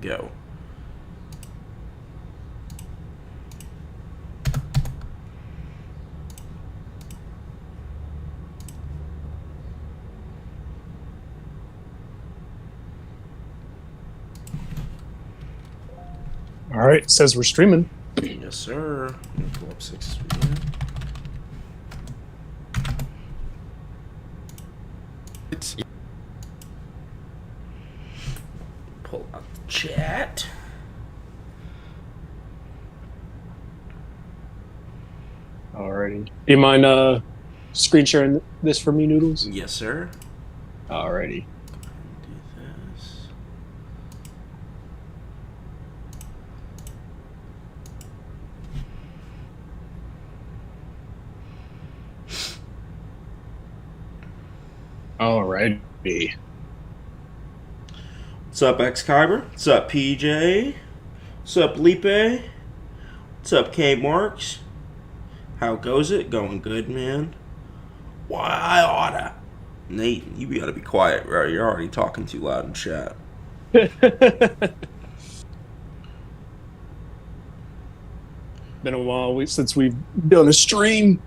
go. All right, it says we're streaming. Yes, sir. Pull up 6. Pull out the chat. Alrighty. Do you mind screen sharing this for me, Noodles? Yes, sir. Alrighty. Do this. Alrighty. What's up, X Kyber? What's up, PJ? What's up, Lipe? What's up, K Marks? How goes it? Going good, man. Why I oughta. Nate, you gotta be quiet, bro. You're already talking too loud in chat. Been a while since we've done a stream.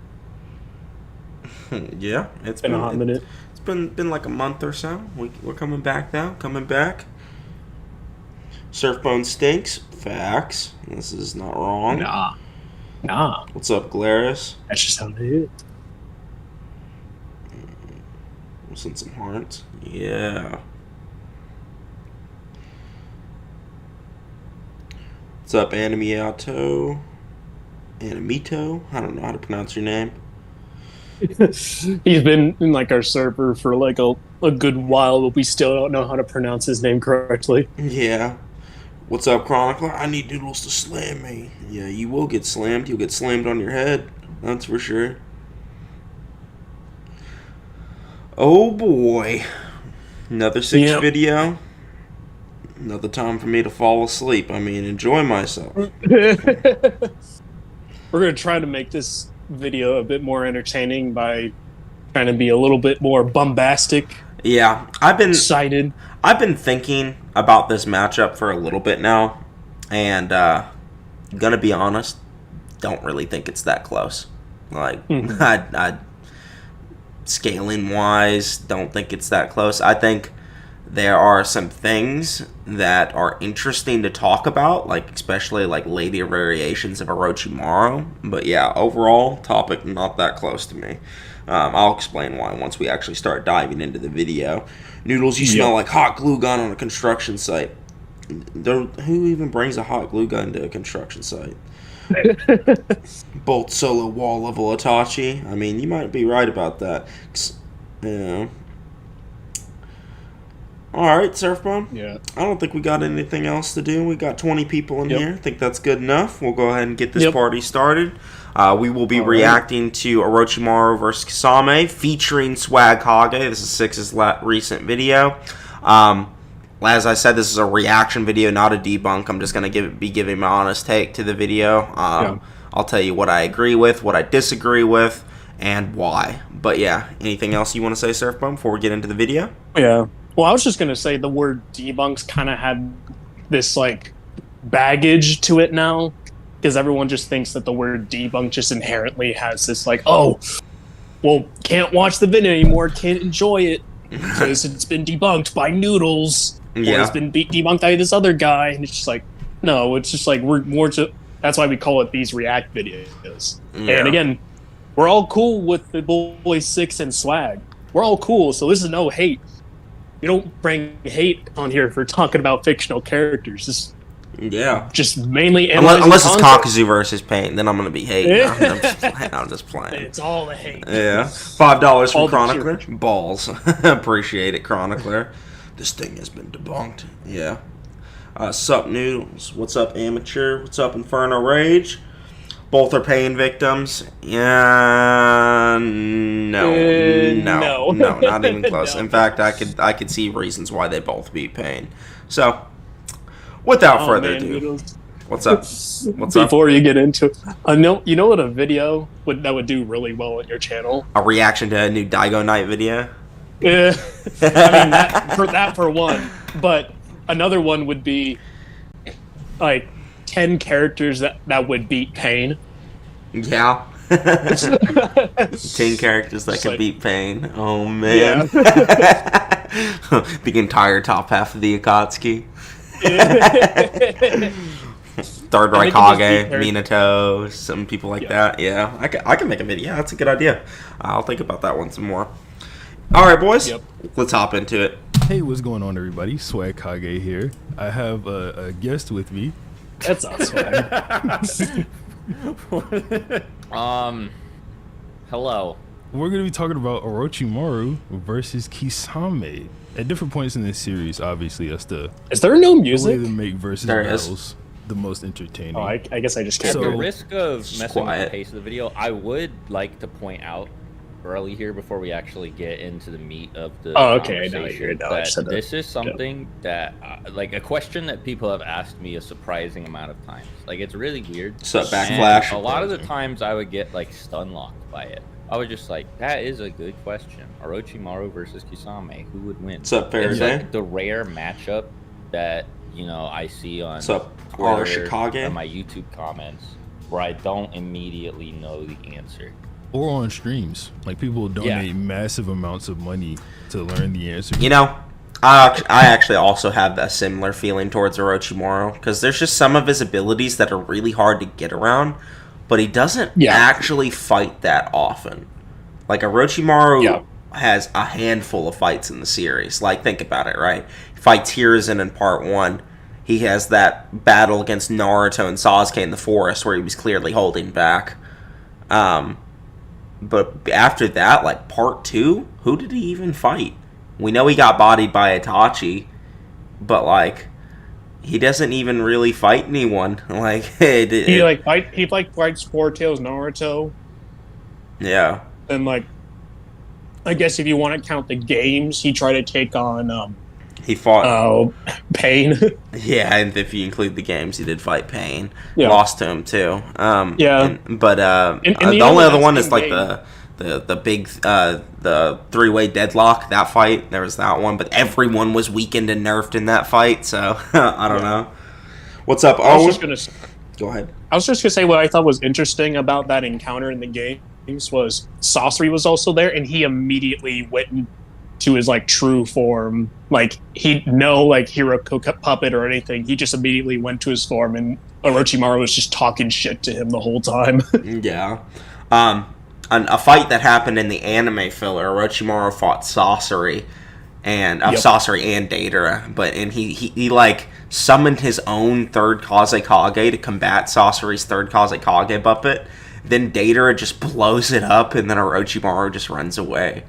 Yeah, it's Been a hot minute. It's been like a month or so. We're coming back now. Coming back. Surfbone stinks. Facts. This is not wrong. Nah. What's up, Glarus? That's just how it is. We'll send some hearts. Yeah. What's up, Animiato? Animito? I don't know how to pronounce your name. He's been in like our server for like a good while, but we still don't know how to pronounce his name correctly. Yeah. What's up, Chronicler? I need Noodles to slam me. Yeah, you will get slammed. You'll get slammed on your head. That's for sure. Oh boy. Another 6 video. Another time for me to fall asleep. I mean, enjoy myself. We're going to try to make this video a bit more entertaining by trying to be a little bit more bombastic. Yeah, I've been excited. I've been thinking about this matchup for a little bit now, and gonna be honest, don't really think it's that close. Like, I scaling wise, don't think it's that close. I think there are some things that are interesting to talk about, like especially like later variations of Orochimaru. But yeah, overall topic not that close to me. I'll explain why once we actually start diving into the video. Noodles, you smell like hot glue gun on a construction site. Who even brings a hot glue gun to a construction site? Bolt solo wall level Itachi. I mean, you might be right about that. Yeah. Alright, Surfbone. Yeah. I don't think we got anything else to do. We got 20 people in here. I think that's good enough. We'll go ahead and get this party started. We will be reacting to Orochimaru vs. Kisame, featuring Swag Hage. This is Six's recent video. As I said, this is a reaction video, not a debunk. I'm just going to be giving my honest take to the video. I'll tell you what I agree with, what I disagree with, and why. But yeah, anything else you want to say, Surfbone, before we get into the video? Yeah. Well, I was just going to say the word debunks kind of had this, like, baggage to it now, because everyone just thinks that the word debunk just inherently has this, like, oh, well, can't watch the video anymore, can't enjoy it, because it's been debunked by Noodles, or it's been debunked by this other guy, and it's just like, no, it's just like, we're more to, that's why we call it these react videos. Yeah. And again, we're all cool with the boys 6 and Swag. We're all cool, so this is no hate. You don't bring hate on here for talking about fictional characters. Just mainly unless it's Kakuzu versus Pain, then I'm gonna be hating. I'm just playing. It's all the hate. Yeah, $5 from Chronicler. Balls. Appreciate it, Chronicler. This thing has been debunked. Yeah. Sup, Noodles? What's up, Amateur? What's up, Inferno Rage? Both are Pain victims. Yeah, no, not even close. In fact, I could see reasons why they both beat Pain. So, without further ado, Noodles. What's up? Before you get into it, you know what a video that would do really well on your channel? A reaction to a new Daigo Night video. Yeah, I mean that for one, but another one would be like 10 characters that would beat Pain. Yeah. 10 characters that Just could like, beat Pain. Oh man. yeah. The entire top half of the Akatsuki. Third And they can just beat Raikage, characters. Minato, some people like Yeah. that. Yeah, I can make a video. Yeah, that's a good idea. I'll think about that one some more. All right, boys. Yep. Let's hop into it. Hey, what's going on, everybody? Swag Kage here. I have a guest with me. That's us, man. Hello. We're going to be talking about Orochimaru versus Kisame. At different points in this series, obviously, that's the Is there no way music? to make versus There is. battles the most entertaining. Oh, I guess I just At can't. the So- risk of messing with quiet. the pace of the video, I would like to point out early here before we actually get into the meat of the Oh, okay, I know conversation you're now. I that said that. this is something that, like, a question that people have asked me a surprising amount of times. Like, it's really weird. So And backflash. a lot of the times I would get, like, stun locked by it. I was just like, that is a good question. Orochimaru versus Kisame, who would win? What's up, It's Faraday? like the rare matchup that, you know, I see on What's up, Twitter Orochikage? and my YouTube comments where I don't immediately know the answer. Or on streams. Like, people donate massive amounts of money to learn the answer. You know, I actually also have a similar feeling towards Orochimaru because there's just some of his abilities that are really hard to get around, but he doesn't actually fight that often. Like Orochimaru has a handful of fights in the series. Like, think about it, right? He fights Hiruzen in part 1. He has that battle against Naruto and Sasuke in the forest where he was clearly holding back. But after that, like part 2, who did he even fight? We know he got bodied by Itachi, but like he doesn't even really fight anyone. Like He fights Four Tails Naruto, yeah. and like, I guess if you want to count the games, he tried to take on He fought Pain. yeah, and if you include the games, he did fight Pain. Yeah. Lost to him too. Yeah. But And the the only other other one is like game- the big the 3-way deadlock, that fight. There was that one, but everyone was weakened and nerfed in that fight, so I don't know. What's up, I was Owen? just gonna. Go ahead. I was just gonna say what I thought was interesting about that encounter in the games was Sasori was also there, and he immediately went to his like true form. Like he no like hero puppet or anything. He just immediately went to his form, and Orochimaru was just talking shit to him the whole time. Yeah. A fight that happened in the anime filler, Orochimaru fought Sasori, and Sasori and Deidara, and he like summoned his own third Kazekage to combat Sasori's third Kazekage puppet. Then Deidara just blows it up, and then Orochimaru just runs away.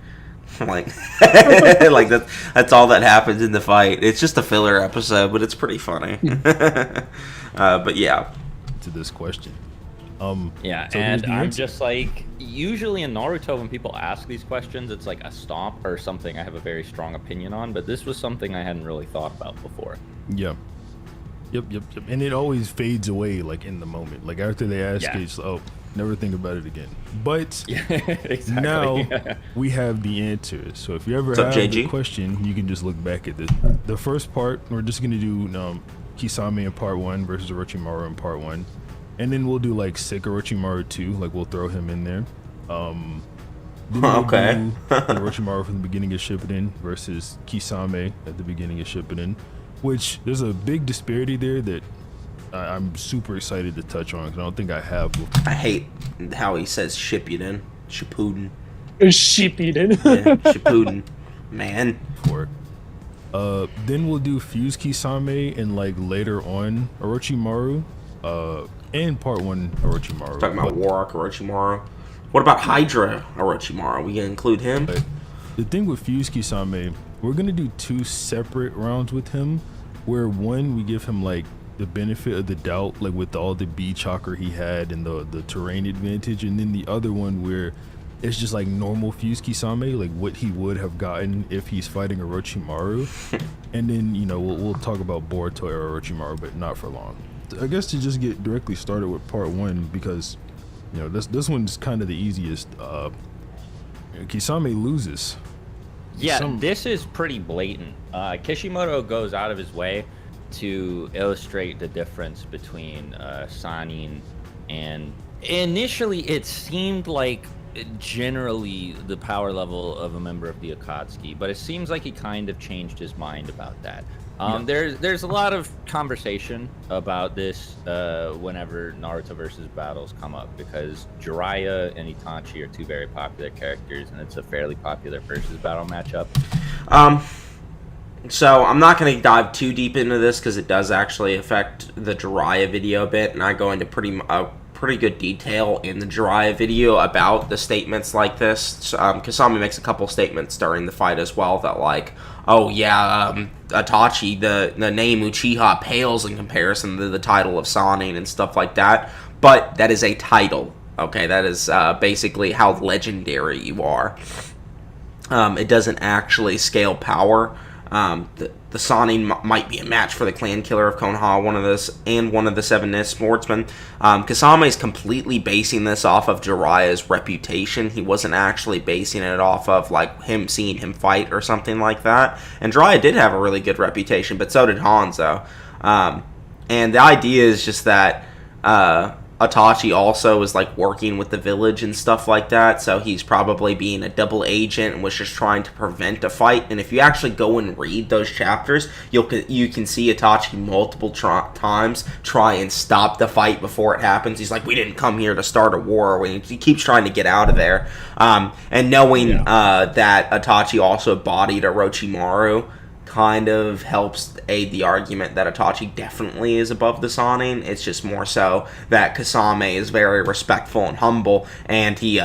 Like, like that's all that happens in the fight. It's just a filler episode, but it's pretty funny. But yeah, To this question. Yeah, So who's and the I'm answer? just like, usually in Naruto, when people ask these questions, it's like a stomp or something I have a very strong opinion on, but this was something I hadn't really thought about before. Yeah. Yep. And it always fades away, like, in the moment. Like, after they ask Yeah. it, it's, oh, never think about it again. But Exactly. now we have the answer. So if you ever What's up, have JG? a question, you can just look back at this. The first part, we're just going to do Kisame in part 1 versus Orochimaru in part 1. And then we'll do, like, sick Orochimaru 2. Like, we'll throw him in there. Then we'll Okay. do Orochimaru from the beginning of Shippuden versus Kisame at the beginning of Shippuden. Which, there's a big disparity there that I'm super excited to touch on, because I don't think I have before. I hate how he says Shippuden. Shippuden. Shippuden. Yeah, Shippuden. Man. Then we'll do Fuse Kisame and, like, later on Orochimaru. And part 1 Orochimaru. Talking about Warrock Orochimaru. What about Hydra Orochimaru? We gonna include him? But the thing with Fuse Kisame, we're gonna do 2 separate rounds with him, where one we give him like the benefit of the doubt, like with all the B chakra he had and the terrain advantage, and then the other one where it's just like normal Fuse Kisame, like what he would have gotten if he's fighting Orochimaru. And then, you know, we'll talk about Boruto or Orochimaru, but not for long. I guess to just get directly started with part 1, because, you know, this one's kind of the easiest. Kisame loses. Yeah, this is pretty blatant. Kishimoto goes out of his way to illustrate the difference between Sanin and initially it seemed like generally the power level of a member of the Akatsuki, but it seems like he kind of changed his mind about that. There's a lot of conversation about this whenever Naruto versus battles come up, because Jiraiya and Itachi are two very popular characters, and it's a fairly popular versus battle matchup. So I'm not going to dive too deep into this because it does actually affect the Jiraiya video a bit, and I go into pretty good detail in the Jiraiya video about the statements like this. Kisame makes a couple statements during the fight as well that like, oh yeah, Itachi, the name Uchiha pales in comparison to the title of Sanin and stuff like that, but that is a title, okay? That is basically how legendary you are. It doesn't actually scale power. The Sanin might be a match for the clan killer of Konoha, one of the seven Nis sportsmen. Kisame is completely basing this off of Jiraiya's reputation. He wasn't actually basing it off of like seeing him fight or something like that. And Jiraiya did have a really good reputation, but so did Hanzo. And the idea is just that Itachi also is like working with the village and stuff like that, so he's probably being a double agent and was just trying to prevent a fight. And if you actually go and read those chapters, you can see Itachi multiple times try and stop the fight before it happens. He's like, we didn't come here to start a war. He keeps trying to get out of there. And knowing that Itachi also bodied Orochimaru kind of helps aid the argument that Itachi definitely is above the Sanin. It's just more so that Kisame is very respectful and humble, and he's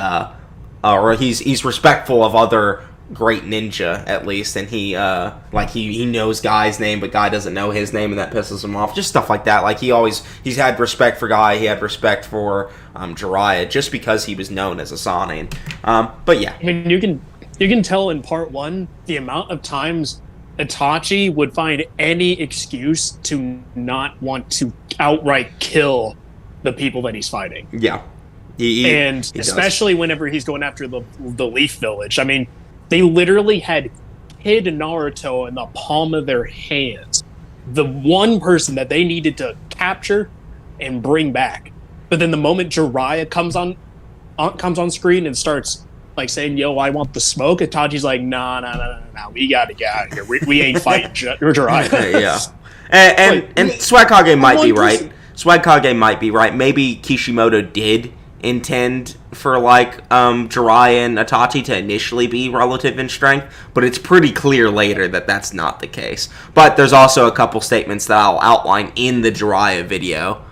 respectful of other great ninja, at least, and he knows Guy's name, but Guy doesn't know his name, and that pisses him off. Just stuff like that. Like he's had respect for Guy, he had respect for Jiraiya, just because he was known as a Sanin. But yeah, I mean, you can tell in part one the amount of times Itachi would find any excuse to not want to outright kill the people that he's fighting. Yeah. He especially whenever he's going after the Leaf Village. I mean, they literally had hid Naruto in the palm of their hands. The one person that they needed to capture and bring back. But then the moment Jiraiya comes on screen and starts like saying, yo, I want the smoke, Itachi's like, nah, we gotta get out of here. We ain't fighting Jiraiya. Yeah. And Swagkage might be right. Swagkage might be right. Maybe Kishimoto did intend for like Jiraiya and Itachi to initially be relative in strength, but it's pretty clear later that that's not the case. But there's also a couple statements that I'll outline in the Jiraiya video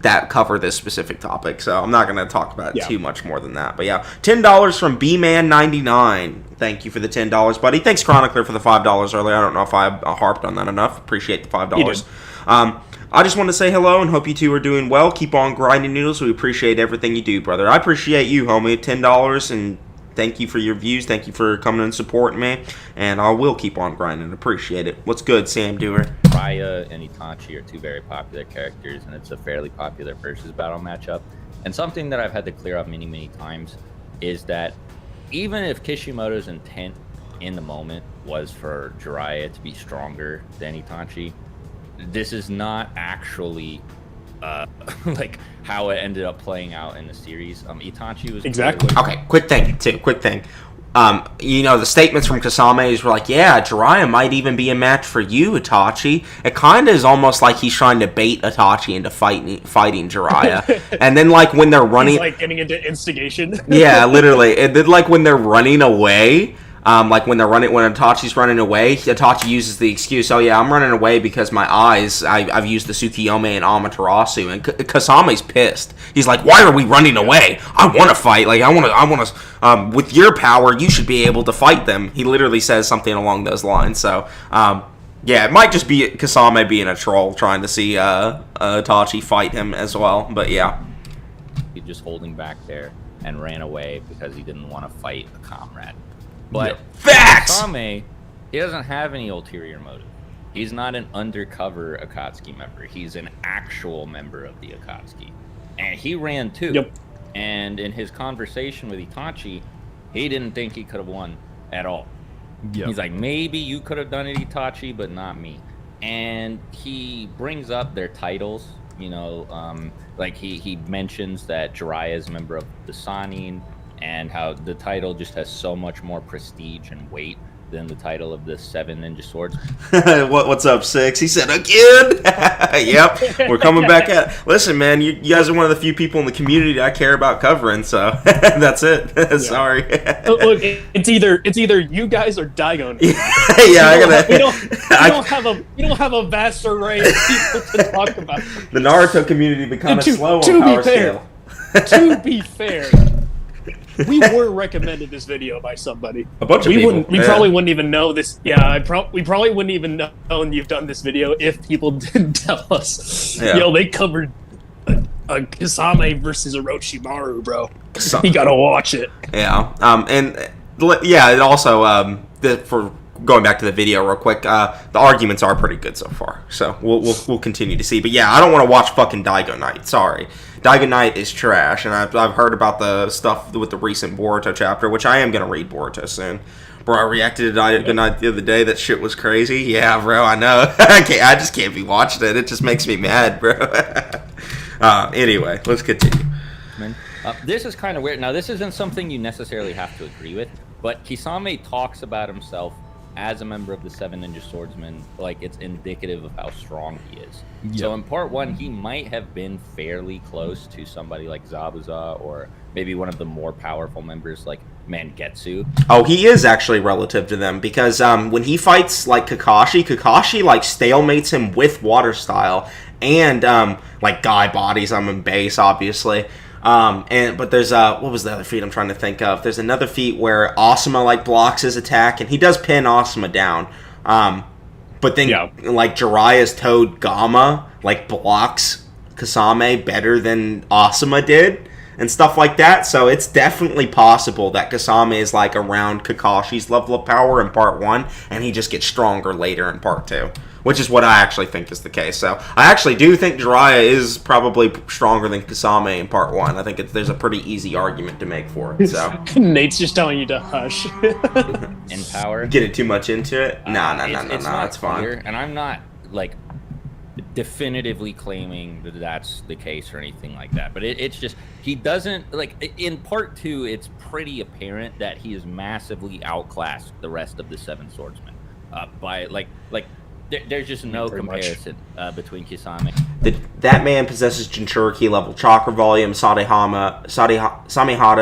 that cover this specific topic, so I'm not going to talk about it too much more than that. But yeah, $10 from B-Man99. Thank you for the $10, buddy. Thanks, Chronicler, for the $5 earlier. I don't know if I harped on that enough. Appreciate the $5. I just want to say hello and hope you two are doing well. Keep on grinding, Noodles. We appreciate everything you do, brother. I appreciate you, homie. $10, and thank you for your views. Thank you for coming and supporting me. And I will keep on grinding. Appreciate it. What's good, Sam Doer? Raya and Itachi are two very popular characters, and it's a fairly popular versus battle matchup. And something that I've had to clear up many times is that even if Kishimoto's intent in the moment was for Jiraiya to be stronger than Itachi, this is not actually like how it ended up playing out in the series. Itachi was exactly okay. Quick thing. The statements from Kisame were like, yeah, Jiraiya might even be a match for you, Itachi. It kind of is almost like he's trying to bait Itachi into fighting Jiraiya. And then, like, when they're running... He's, like, getting into instigation. Yeah, literally. And then, like, when they're running away... when Itachi's running away, Itachi uses the excuse, oh yeah, I'm running away because my eyes, I've used the Tsukiyomi and Amaterasu, and Kasame's pissed. He's like, why are we running away? I want to fight, with your power, you should be able to fight them. He literally says something along those lines, so, yeah, it might just be Kisame being a troll, trying to see Itachi fight him as well, but yeah. He's just holding back there and ran away because he didn't want to fight a comrade. But facts! Kisame, he doesn't have any ulterior motive. He's not an undercover Akatsuki member. He's an actual member of the Akatsuki. And he ran too. Yep. And in his conversation with Itachi, he didn't think he could have won at all. Yep. He's like, maybe you could have done it, Itachi, but not me. and he brings up their titles. Like he mentions that Jiraiya is a member of the Sannin, and how the title just has so much more prestige and weight than the title of the 7 Ninja Swords. What's up, 6? He said, again? Yep, we're coming back at. Listen, man, you guys are one of the few people in the community that I care about covering, so that's it. Sorry. Look, it's either you guys or Daigon. Yeah, we don't have a vast array of people to talk about. The Naruto community be kind of slow on power scale. To be fair, we were recommended this video by somebody. A bunch of people. We probably wouldn't even know this. Yeah, we probably wouldn't even know you've done this video if people didn't tell us. Yeah. Yo, they covered a Kisame versus Orochimaru, bro. You gotta watch it. Yeah. It also for going back to the video real quick, the arguments are pretty good so far. So we'll continue to see. But yeah, I don't want to watch fucking Daigo Knight. Sorry. Daigo Knight is trash, and I've heard about the stuff with the recent Boruto chapter, which I am going to read Boruto soon. Bro, I reacted to Daigo Knight the other day. That shit was crazy. Yeah, bro, I know. I just can't be watching it. It just makes me mad, bro. Anyway, let's continue. This is kind of weird. Now, this isn't something you necessarily have to agree with, but Kisame talks about himself as a member of the 7 Ninja Swordsmen, like it's indicative of how strong he is. Yep. So in part 1, he might have been fairly close to somebody like Zabuza, or maybe one of the more powerful members like Mangetsu. Oh, he is actually relative to them, because when he fights like Kakashi like stalemates him with water style, and like Guy bodies him in base, obviously. But there's what was the other feat I'm trying to think of? There's another feat where Asuma like blocks his attack, and he does pin Asuma down. But then like Jiraiya's Toad Gamma like blocks Kisame better than Asuma did, and stuff like that. So it's definitely possible that Kisame is like around Kakashi's level of power in part 1, and he just gets stronger later in part 2. Which is what I actually think is the case. So I actually do think Jiraiya is probably stronger than Kisame in part 1. I think there's a pretty easy argument to make for it. So Nate's just telling you to hush. In power, getting too much into it? No, it's fine. And I'm not like definitively claiming that that's the case or anything like that. But it's just he doesn't like in part 2. It's pretty apparent that he is massively outclassed the rest of the 7 swordsmen by like. There's just no comparison between Kisame. That man possesses Jinchuriki level chakra volume, Samehada,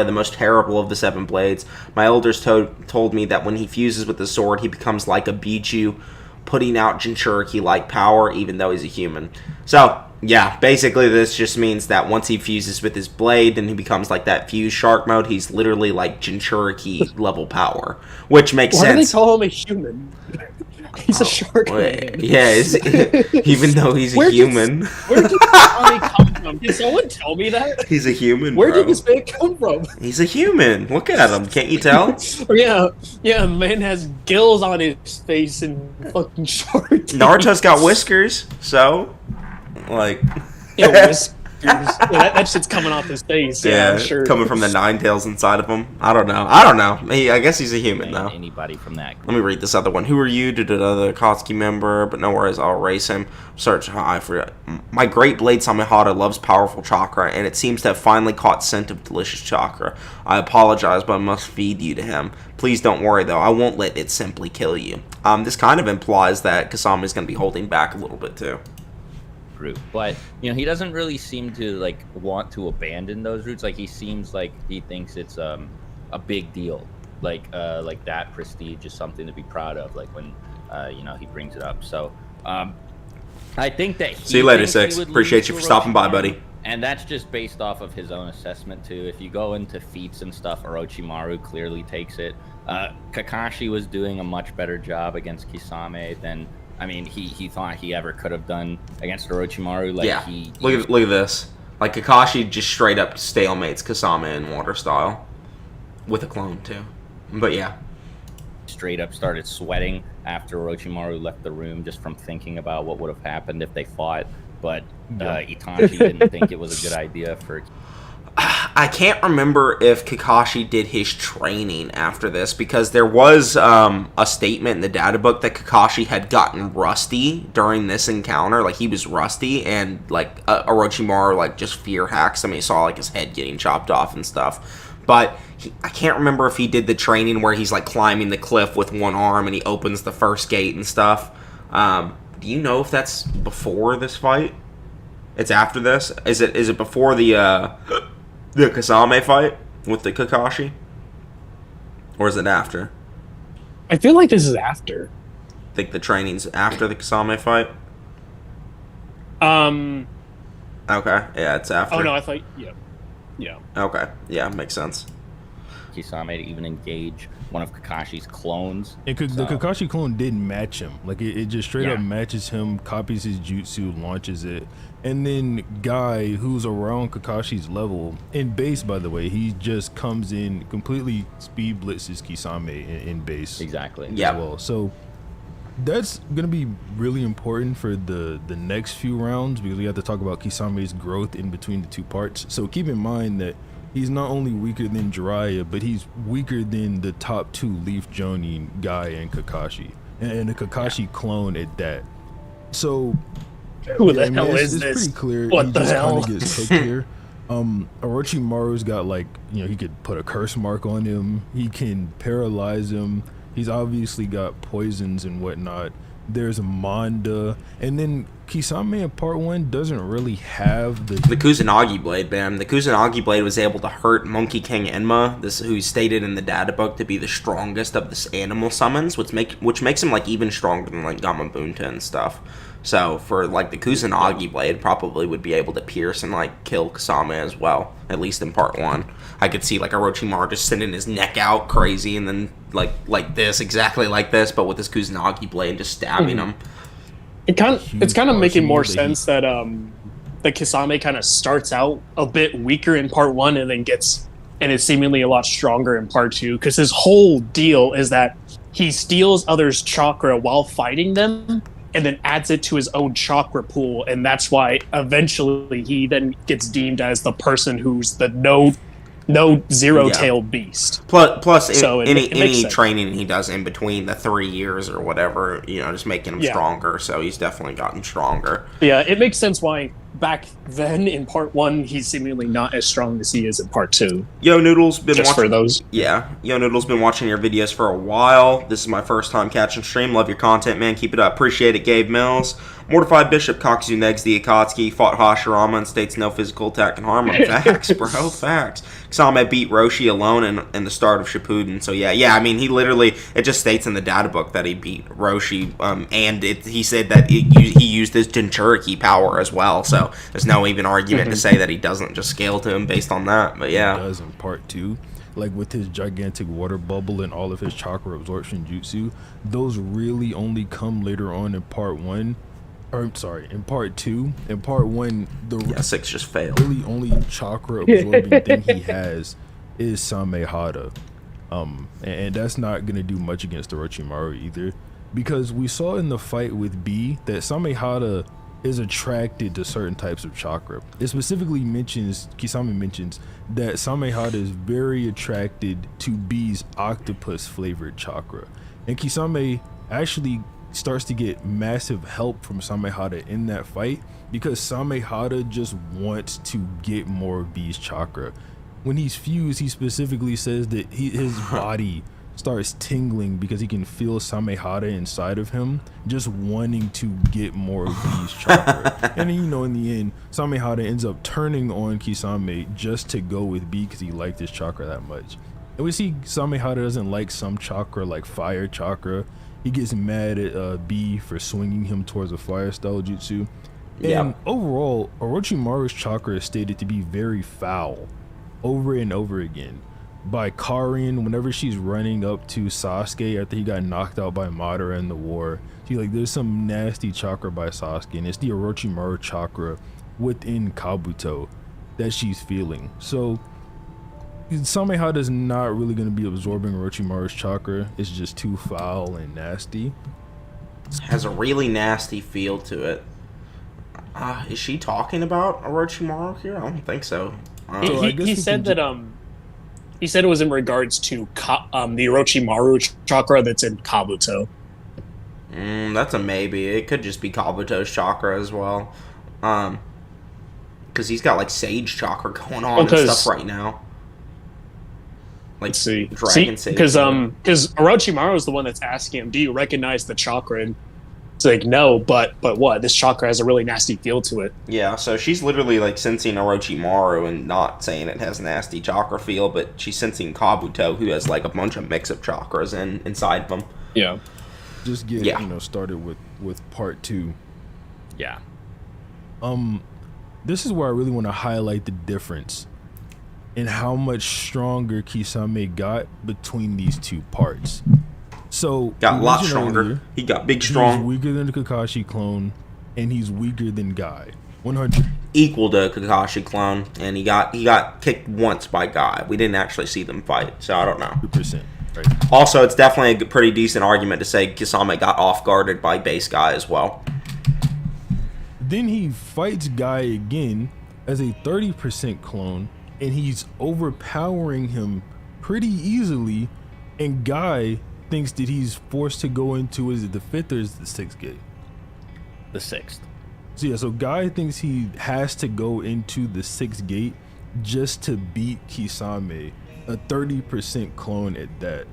the most terrible of the 7 blades. My elders told me that when he fuses with the sword, he becomes like a Biju, putting out Jinchuriki-like power, even though he's a human. So, yeah, basically this just means that once he fuses with his blade, then he becomes like that fuse shark mode. He's literally like Jinchuriki level power, which makes sense. Why do they call him a human? He's a shark man. Yeah, even though he's a human. Where did Kisame come from? Can someone tell me that? He's a human, Where did this man come from? He's a human. Look at him. Can't you tell? Yeah, man has gills on his face and fucking shark teeth. Naruto's got whiskers, so, like... Yeah, whiskers. That shit's coming off his face. Yeah, I'm sure. Coming from the 9 tails inside of him. I don't know. I guess he's a human, though. Anybody from that group. Let me read this other one. Who are you? Did another Akatsuki member, but no worries, I'll erase him. Search high for my great blade Samehada loves powerful chakra, and it seems to have finally caught scent of delicious chakra. I apologize, but I must feed you to him. Please don't worry, though. I won't let it simply kill you. This kind of implies that Kisame is going to be holding back a little bit, too. Route, but he doesn't really seem to like want to abandon those routes. Like he seems like he thinks it's a big deal, like that prestige is something to be proud of, like when he brings it up. So I think that see you later, 6. Appreciate you for stopping by, buddy. And that's just based off of his own assessment too. If you go into feats and stuff, Orochimaru clearly takes it. Kakashi was doing a much better job against Kisame than he thought he ever could have done against Orochimaru. Look at this. Like Kakashi just straight up stalemates Kisame in water style, with a clone too. But yeah, straight up started sweating after Orochimaru left the room just from thinking about what would have happened if they fought. But Itachi didn't think it was a good idea for. I can't remember if Kakashi did his training after this, because there was a statement in the data book that Kakashi had gotten rusty during this encounter. Like, he was rusty, and like Orochimaru like just fear hacks him. He saw like his head getting chopped off and stuff. But I can't remember if he did the training where he's like climbing the cliff with one arm and he opens the first gate and stuff. Do you know if that's before this fight? It's after this? Is it before the Kisame fight with the Kakashi? Or is it after? I feel like this is after. I think the training's after the Kisame fight. Okay, yeah, it's after. Oh no, I thought yeah. Okay, yeah, makes sense. Kisame to even engage one of Kakashi's clones. And the Kakashi clone didn't match him. Like, it just straight up matches him, copies his jutsu, launches it. And then Guy, who's around Kakashi's level, in base, by the way, he just comes in, completely speed blitzes Kisame in base. Exactly. Yeah. Well, so that's going to be really important for the next few rounds, because we have to talk about Kisame's growth in between the two parts. So keep in mind that he's not only weaker than Jiraiya, but he's weaker than the top two Leaf Jonin, Guy and Kakashi. And a Kakashi clone at that. So Who the hell is it's this? pretty clear. What he the just hell? kinda gets cooked here. Orochimaru's got, like, you know, he could put a curse mark on him. He can paralyze him. He's obviously got poisons and whatnot. There's Manda, and then Kisame in part 1 doesn't really have the Kusanagi blade, man. The Kusanagi blade was able to hurt Monkey King Enma, this who's stated in the data book to be the strongest of the animal summons, which makes him like even stronger than like Gamabunta and stuff. So for like the Kusanagi blade, probably would be able to pierce and like kill Kisame as well, at least in part 1. I could see like Orochimaru just sending his neck out crazy, and then like this, exactly like this, but with this Kusanagi blade just stabbing him. It's kind of making more sense that the Kisame kind of starts out a bit weaker in part 1 and is seemingly a lot stronger in part 2, because his whole deal is that he steals others' chakra while fighting them and then adds it to his own chakra pool, and that's why eventually he then gets deemed as the person who's the no zero-tailed beast. Plus So any training he does in between the 3 years or whatever, you know, just making him stronger. So he's definitely gotten stronger. Yeah, it makes sense why back then in part 1 he's seemingly not as strong as he is in part 2. Yo Noodles been Just watching for those. Yeah, Yo Noodles been watching your videos for a while. This is my first time catching stream. Love your content, man. Keep it up. Appreciate it, Gabe Mills. Mortified Bishop Kakuzu negs the Akatsuki, fought Hashirama and states no physical attack can harm him. Facts, bro. Facts. Kisame beat Roshi alone in the start of Shippuden. So yeah. I mean, he literally, it just states in the data book that he beat Roshi, and he said that he used his Jinchuriki power as well. So there's no even argument to say that he doesn't just scale to him based on that. But yeah, he does in part 2. Like with his gigantic water bubble and all of his chakra absorption jutsu, those really only come later on in part 1. Or, sorry, in part 2. In part 1, 6 just failed. Really only chakra absorbing thing he has is Samehada. And that's not going to do much against Orochimaru either. Because we saw in the fight with B that Samehada is attracted to certain types of chakra. It specifically Kisame mentions that Samehada is very attracted to B's octopus flavored chakra. And Kisame actually starts to get massive help from Samehada in that fight, because Samehada just wants to get more of B's chakra. When he's fused, he specifically says that his body starts tingling because he can feel Samehada inside of him, just wanting to get more of B's chakra. And then, you know, in the end, Samehada ends up turning on Kisame just to go with B because he liked his chakra that much. And we see Samehada doesn't like some chakra, like fire chakra. He gets mad at B for swinging him towards a fire style jutsu. And overall, Orochimaru's chakra is stated to be very foul over and over again. By Karin, whenever she's running up to Sasuke after he got knocked out by Madara in the war, there's some nasty chakra by Sasuke, and it's the Orochimaru chakra within Kabuto that she's feeling. So Samehada is not really going to be absorbing Orochimaru's chakra. It's just too foul and nasty. Has a really nasty feel to it. Is she talking about Orochimaru here? I don't think so. So I guess He we said can that he said it was in regards to the Orochimaru chakra that's in Kabuto. That's a maybe. It could just be Kabuto's chakra as well. Because he's got like Sage chakra going on and stuff right now. Like, let's see, Dragon Sage. Because Orochimaru is the one that's asking him, "Do you recognize the chakra?" And it's like, no, but what? This chakra has a really nasty feel to it. Yeah, so she's literally like sensing Orochimaru and not saying it has nasty chakra feel, but she's sensing Kabuto, who has like a bunch of mix of chakras inside of him. Yeah. just get started with part 2. Yeah. This is where I really want to highlight the difference in how much stronger Kisame got between these two parts. So got a lot stronger. Earlier, he got big strong. He's weaker than the Kakashi clone, and he's weaker than Guy. 100 equal to Kakashi clone, and he got kicked once by Guy. We didn't actually see them fight, so I don't know. 100%. Right. Also, it's definitely a pretty decent argument to say Kisame got off guarded by base Guy as well. Then he fights Guy again as a 30% clone, and he's overpowering him pretty easily, and Guy thinks that he's forced to go into, is it the 5th or is it the 6th gate? The 6th. So yeah, so Guy thinks he has to go into the 6th gate just to beat Kisame, a 30% clone at that.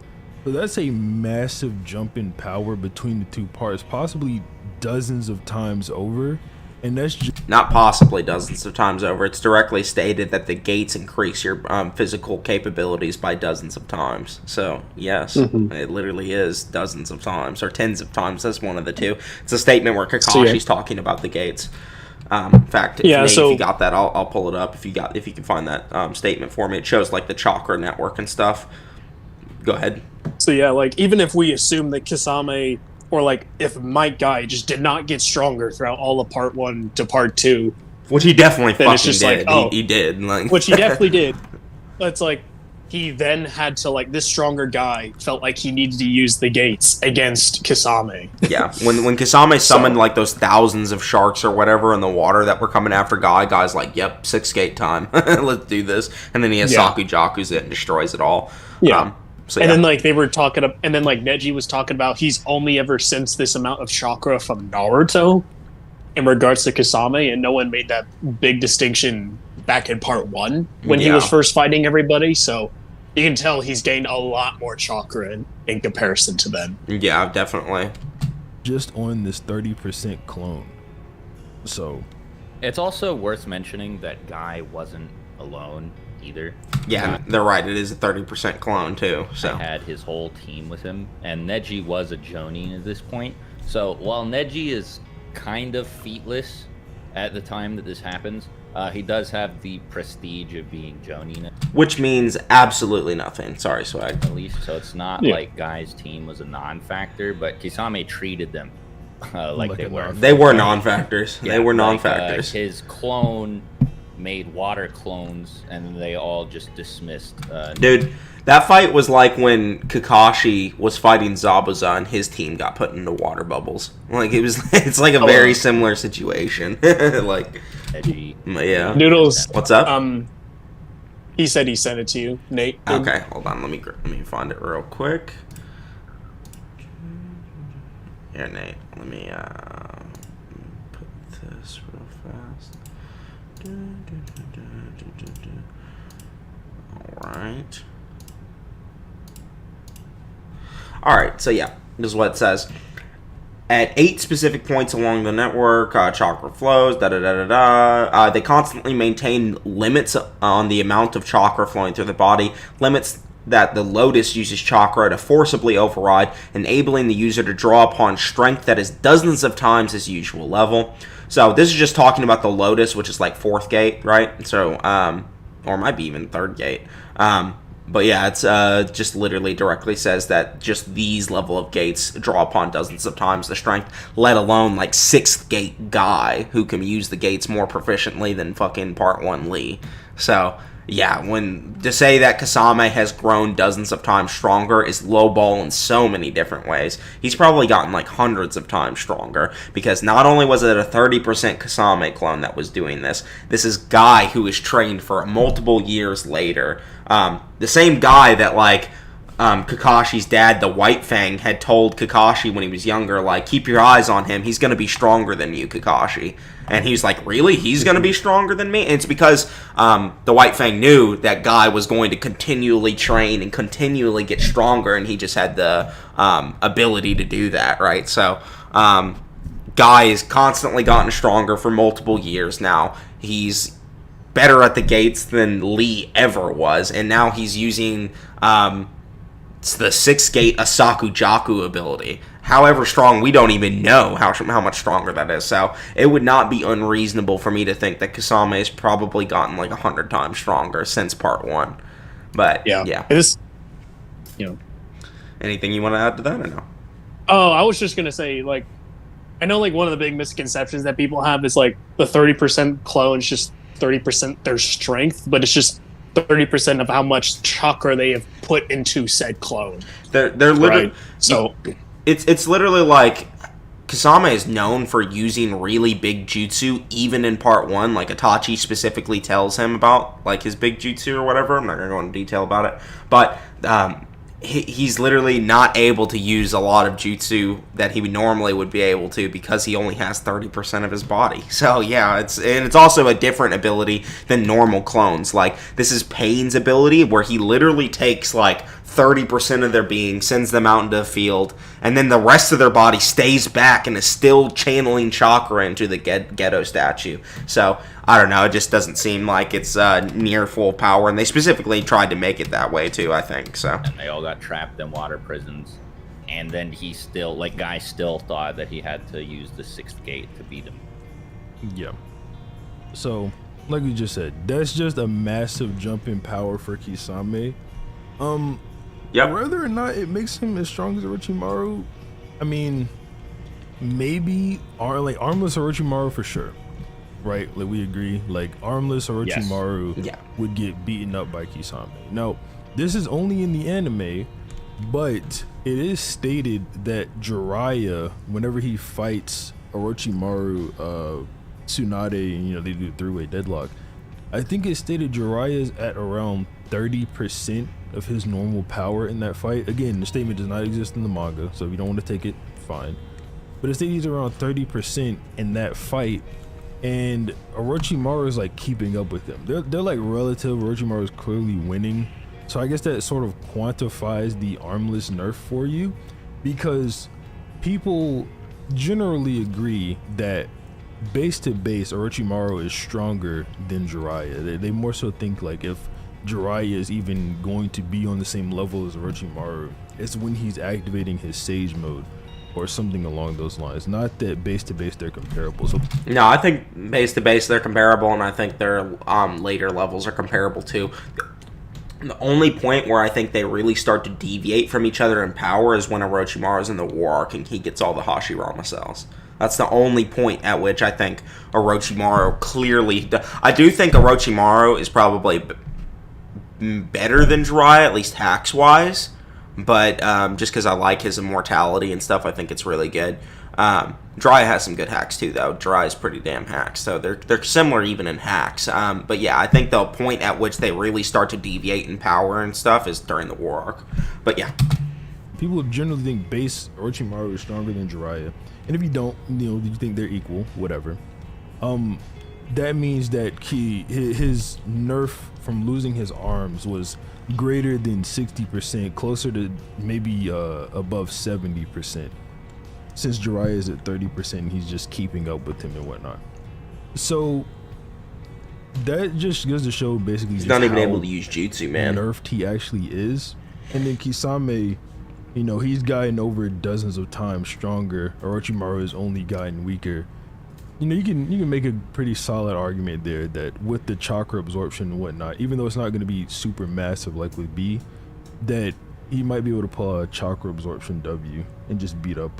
So that's a massive jump in power between the two parts, possibly dozens of times over. And that's just not possibly dozens of times over. It's directly stated that the gates increase your physical capabilities by dozens of times. So yes, it literally is dozens of times or tens of times. That's one of the two. It's a statement where Kakashi's talking about the gates. In fact, if you got that, I'll pull it up. If you can find that statement for me, it shows like the chakra network and stuff. Go ahead. So yeah, like even if we assume that Kisame, or like if Mike Guy just did not get stronger throughout all of part 1 to part 2, which he definitely fucking just did. Like, he did, like which he definitely did. It's like he then had to, like, this stronger guy felt like he needed to use the gates against Kisame. Yeah, when Kisame summoned like those thousands of sharks or whatever in the water that were coming after Guy's like, yep, 6th gate time. Let's do this. And then he has Sakujaku's it and destroys it all. Yeah. Then like they were talking, and then like Neji was talking about he's only ever sensed this amount of chakra from Naruto in regards to Kisame, and no one made that big distinction back in part 1 when he was first fighting everybody. So you can tell he's gained a lot more chakra in comparison to them. Yeah, definitely. Just on this 30% clone. So it's also worth mentioning that Guy wasn't alone either. Yeah, they're right. It is a 30% clone too. So he had his whole team with him, and Neji was a Jonin at this point. So while Neji is kind of featless at the time that this happens, he does have the prestige of being Jonin, which means absolutely nothing. Sorry, Swag. At least, so it's not like Guy's team was a non-factor, but Kisame treated them like they were. They were non-factors. Yeah, they were non-factors. His clone made water clones, and they all just dismissed. Dude, that fight was like when Kakashi was fighting Zabuza and his team got put into water bubbles. Like it's like a very similar situation. Like, edgy. Yeah. Noodles, what's up? He said he sent it to you, Nate. Okay, hold on. Let me find it real quick. Here, Nate. Let me put this real fast. Alright, so yeah, this is what it says. At 8 specific points along the network, chakra flows, they constantly maintain limits on the amount of chakra flowing through the body, limits that the Lotus uses chakra to forcibly override, enabling the user to draw upon strength that is dozens of times his usual level. So this is just talking about the Lotus, which is like 4th gate, right? So, or it might be even 3rd gate. But yeah, it's just literally directly says that just these level of gates draw upon dozens of times the strength, let alone like 6th gate Guy, who can use the gates more proficiently than fucking part 1 Lee. So yeah, when to say that Kisame has grown dozens of times stronger is lowball in so many different ways. He's probably gotten like hundreds of times stronger, because not only was it a 30% Kisame clone that was doing this, this is Guy who was trained for multiple years later. The same guy that like Kakashi's dad, the White Fang, had told Kakashi when he was younger, like, keep your eyes on him, he's going to be stronger than you, Kakashi. And he's like, really? He's going to be stronger than me? And it's because the White Fang knew that Guy was going to continually train and continually get stronger, and he just had the ability to do that, right? So Guy has constantly gotten stronger for multiple years now. He's better at the gates than Lee ever was, and now he's using it's the 6th gate Asaku Jaku ability. However strong, we don't even know how much stronger that is. So it would not be unreasonable for me to think that Kisame has probably gotten like 100 times stronger since part 1. But yeah. It is, Anything you want to add to that or no? Oh, I was just gonna say, like, I know like one of the big misconceptions that people have is like the 30% clones just 30% their strength, but it's just 30% of how much chakra they have put into said clone. They're literally right? So it's literally like Kisame is known for using really big jutsu even in part 1. Like Itachi specifically tells him about like his big jutsu or whatever. I'm not gonna go into detail about it, but he's literally not able to use a lot of jutsu that he normally would be able to because he only has 30% of his body. So yeah, it's also a different ability than normal clones. Like this is Pain's ability, where he literally takes like 30% of their being, sends them out into the field, and then the rest of their body stays back and is still channeling chakra into the ghetto statue. So I don't know, it just doesn't seem like it's near full power, and they specifically tried to make it that way too, I think. So and they all got trapped in water prisons, and then he still, like, Guy still thought that he had to use the 6th gate to beat him. Yeah. So, like we just said, that's just a massive jump in power for Kisame. yep. Whether or not it makes him as strong as Orochimaru, I mean, maybe armless Orochimaru for sure. Right, like we agree, like armless Orochimaru would get beaten up by Kisame. Now, this is only in the anime, but it is stated that Jiraiya, whenever he fights Orochimaru, Tsunade, and they do a 3-way deadlock, I think it stated Jiraiya's at around 30% of his normal power in that fight. Again, the statement does not exist in the manga, so if you don't want to take it, fine. But it stated he's around 30% in that fight. And Orochimaru is like keeping up with them. They're like relative. Orochimaru is clearly winning. So I guess that sort of quantifies the armless nerf for you, because people generally agree that base to base Orochimaru is stronger than Jiraiya. They more so think like if Jiraiya is even going to be on the same level as Orochimaru, it's when he's activating his Sage mode or something along those lines. Not that base to base they're comparable. So no, I think base to base they're comparable, and I think their later levels are comparable too. The only point where I think they really start to deviate from each other in power is when Orochimaru's in the War Arc and he gets all the Hashirama cells. That's the only point at which I think Orochimaru clearly... I do think Orochimaru is probably better than Jiraiya, at least hacks-wise. But just because I like his immortality and stuff, I think it's really good. Jiraiya has some good hacks too, though. Jiraiya's pretty damn hacked, so they're similar even in hacks. But yeah, I think the point at which they really start to deviate in power and stuff is during the War Arc. But yeah, people generally think base Orochimaru is stronger than Jiraiya, and if you don't, you think they're equal, whatever. That means that his nerf from losing his arms was greater than 60%, closer to maybe above 70%, since Jiraiya is at 30% and he's just keeping up with him and whatnot. So that just goes to show basically he's not even able to use jutsu, man. Nerfed he actually is. And then Kisame, he's gotten over dozens of times stronger. Orochimaru has only gotten weaker. You can make a pretty solid argument there that with the chakra absorption and whatnot, even though it's not going to be super massive like with B, that he might be able to pull a chakra absorption W and just beat up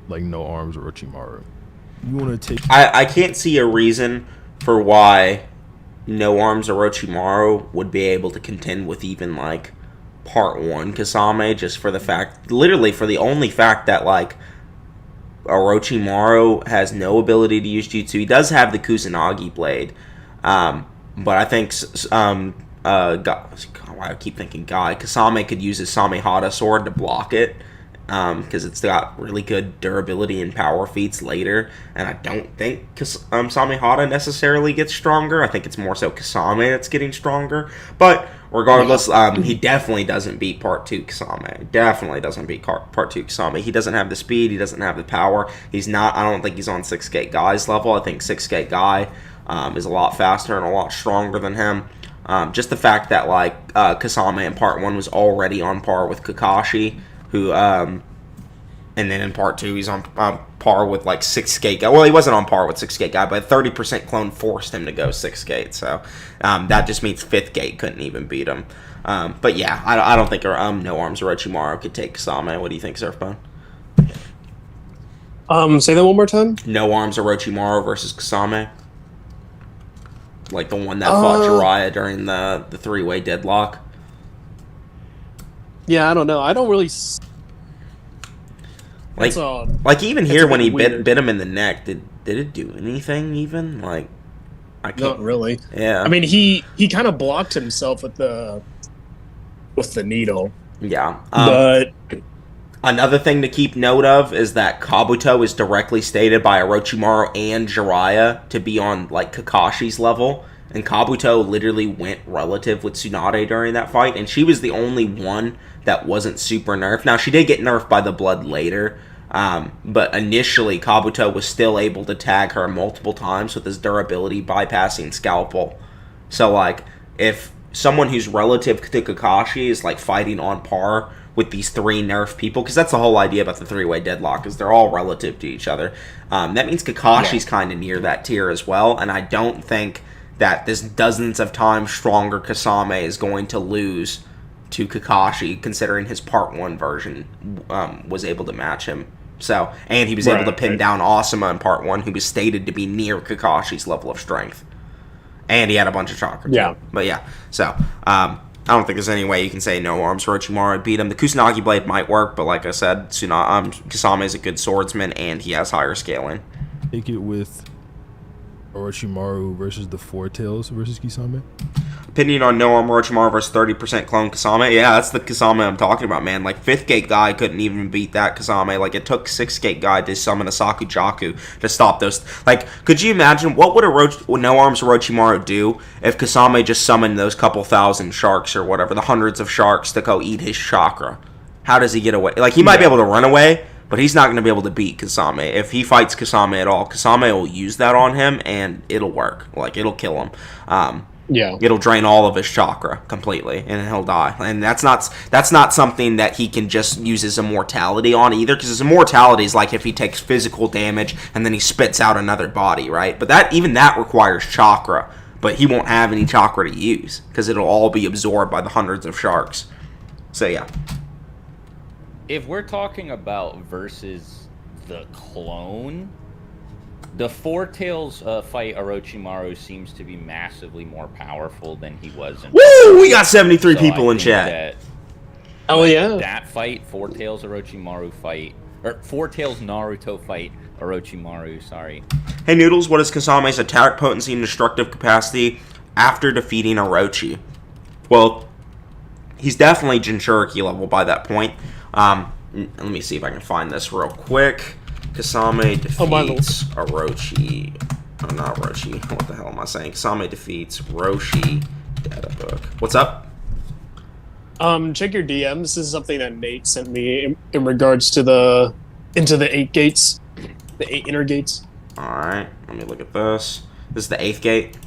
like no arms Orochimaru. You want to take? I can't see a reason for why No Arms Orochimaru would be able to contend with even, like, Part 1 Kisame, just for the fact, literally for the only fact that, like, Orochimaru has no ability to use jutsu. He does have the Kusanagi blade, but I think, I keep thinking Kisame could use his Samehada sword to block it, because it's got really good durability and power feats later, and I don't think Samehada necessarily gets stronger. I think it's more so Kisame that's getting stronger, but regardless, he definitely doesn't beat Part 2 Kisame. Definitely doesn't beat Part 2 Kisame. He doesn't have the speed, he doesn't have the power, I don't think he's on 6Gate Guy's level. I think 6Gate Guy is a lot faster and a lot stronger than him. Just the fact that, like, Kisame in Part 1 was already on par with Kakashi, who, and then in Part 2, he's on par with, like, 6Gate Guy. Well, he wasn't on par with 6Gate Guy, but 30% clone forced him to go 6Gate, so that just means 5th Gate couldn't even beat him. But yeah, I don't think No Arms Orochimaru could take Kisame. What do you think, Surfbone? Say that one more time? No Arms Orochimaru versus Kisame. Like the one that fought Jiraiya during the three-way deadlock. Yeah, I don't know. I don't really... Like even here when he bit him in the neck, did it do anything even? Like, I can't... Not really. Yeah. I mean, he kind of blocked himself with the needle. Yeah. But... Another thing to keep note of is that Kabuto is directly stated by Orochimaru and Jiraiya to be on, like, Kakashi's level. And Kabuto literally went relative with Tsunade during that fight. And she was the only one that wasn't super nerfed. Now, she did get nerfed by the blood later. But initially, Kabuto was still able to tag her multiple times with his durability bypassing Scalpel. So, like, if someone who's relative to Kakashi is, like, fighting on par with these three nerf people, because that's the whole idea about the three-way deadlock, is they're all relative to each other. That means Kakashi's kind of near that tier as well, and I don't think that this dozens of times stronger Kisame is going to lose to Kakashi, considering his Part 1 version was able to match him. So, and he was able to pin down Asuma in Part 1, who was stated to be near Kakashi's level of strength. And he had a bunch of chakra. Yeah. But yeah, so... I don't think there's any way you can say No Arms Orochimaru beat him. The Kusanagi blade might work, but like I said, Kisame is a good swordsman, and he has higher scaling. Take it with Orochimaru versus the Four Tails versus Kisame. Opinion on No Arm Orochimaru versus 30% clone Kisame. Yeah, that's the Kisame I'm talking about, man. Like, 5th Gate Guy couldn't even beat that Kisame. Like, it took 6th Gate Guy to summon a Sakujaku to stop those. Like, could you imagine what would No Arms Orochimaru do if Kisame just summoned those couple thousand sharks or whatever, the hundreds of sharks to go eat his chakra? How does he get away? Like, he might be able to run away, but he's not going to be able to beat Kisame. If he fights Kisame at all, Kisame will use that on him, and it'll work. Like, it'll kill him. Yeah, it'll drain all of his chakra completely, and he'll die. And that's not something that he can just use his immortality on either, because his immortality is like if he takes physical damage and then he spits out another body, right? But that requires chakra, but he won't have any chakra to use because it'll all be absorbed by the hundreds of sharks. So yeah. If we're talking about versus the clone, the Four Tails fight Orochimaru seems to be massively more powerful than he was in. Woo! We got 73 people in chat. That fight, Four Tails Orochimaru fight, or Four Tails Naruto fight Orochimaru. Sorry. Hey Noodles, what is Kisame's attack potency and destructive capacity after defeating Orochi? Well, he's definitely Jinchuriki level by that point. Let me see if I can find this real quick. Kisame defeats Orochi. Oh, not Orochi. What the hell am I saying? Kisame defeats Roshi. Data book. What's up? Check your DMs. This is something that Nate sent me in regards to into the 8 gates. The 8 inner gates. Alright. Let me look at this. This is the 8th gate.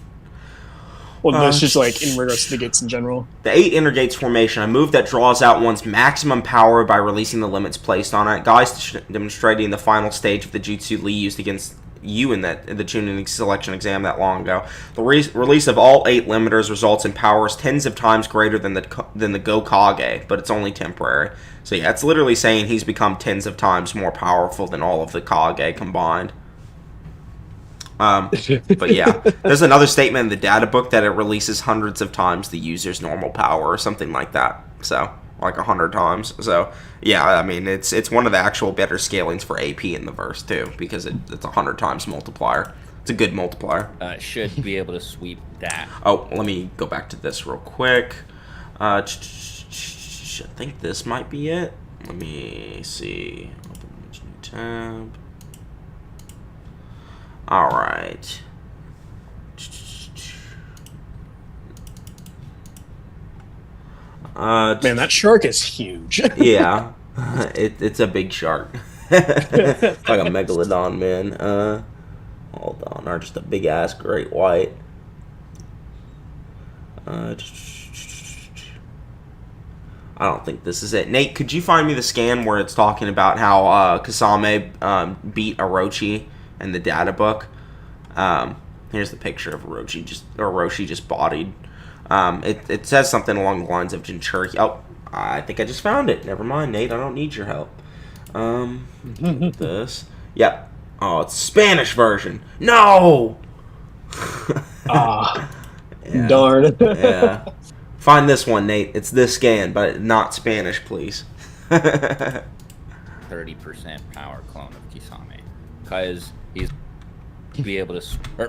Well, that's just like in regards to the gates in general. The 8 inner gates formation, a move that draws out one's maximum power by releasing the limits placed on it. Guys demonstrating the final stage of the Jutsu Lee used against you in the Chunin selection exam that long ago. The release of all 8 limiters results in powers tens of times greater than the Gokage, but it's only temporary. So yeah, it's literally saying he's become tens of times more powerful than all of the Kage combined. But yeah, there's another statement in the data book that it releases hundreds of times the user's normal power or something like that. So, like 100 times. So, yeah, I mean, it's one of the actual better scalings for AP in the verse, too, because it's 100 times multiplier. It's a good multiplier. Should be able to sweep that. Oh, let me go back to this real quick. I think this might be it. Let me see. Open new tab. All right. Man, that shark is huge. Yeah, it's a big shark. Like a megalodon, man. Hold on, or just a big ass great white. I don't think this is it. Nate, could you find me the scan where it's talking about how Kisame beat Orochi in the data book? Here's the picture of Orochi just bodied. It says something along the lines of Jinchuriki. Oh, I think I just found it. Never mind, Nate. I don't need your help. This. Yep. Oh, it's Spanish version. No! Ah, Yeah. darn. Yeah. Find this one, Nate. It's this scan, but not Spanish, please. 30% power clone of Kisame. Because he's be able to...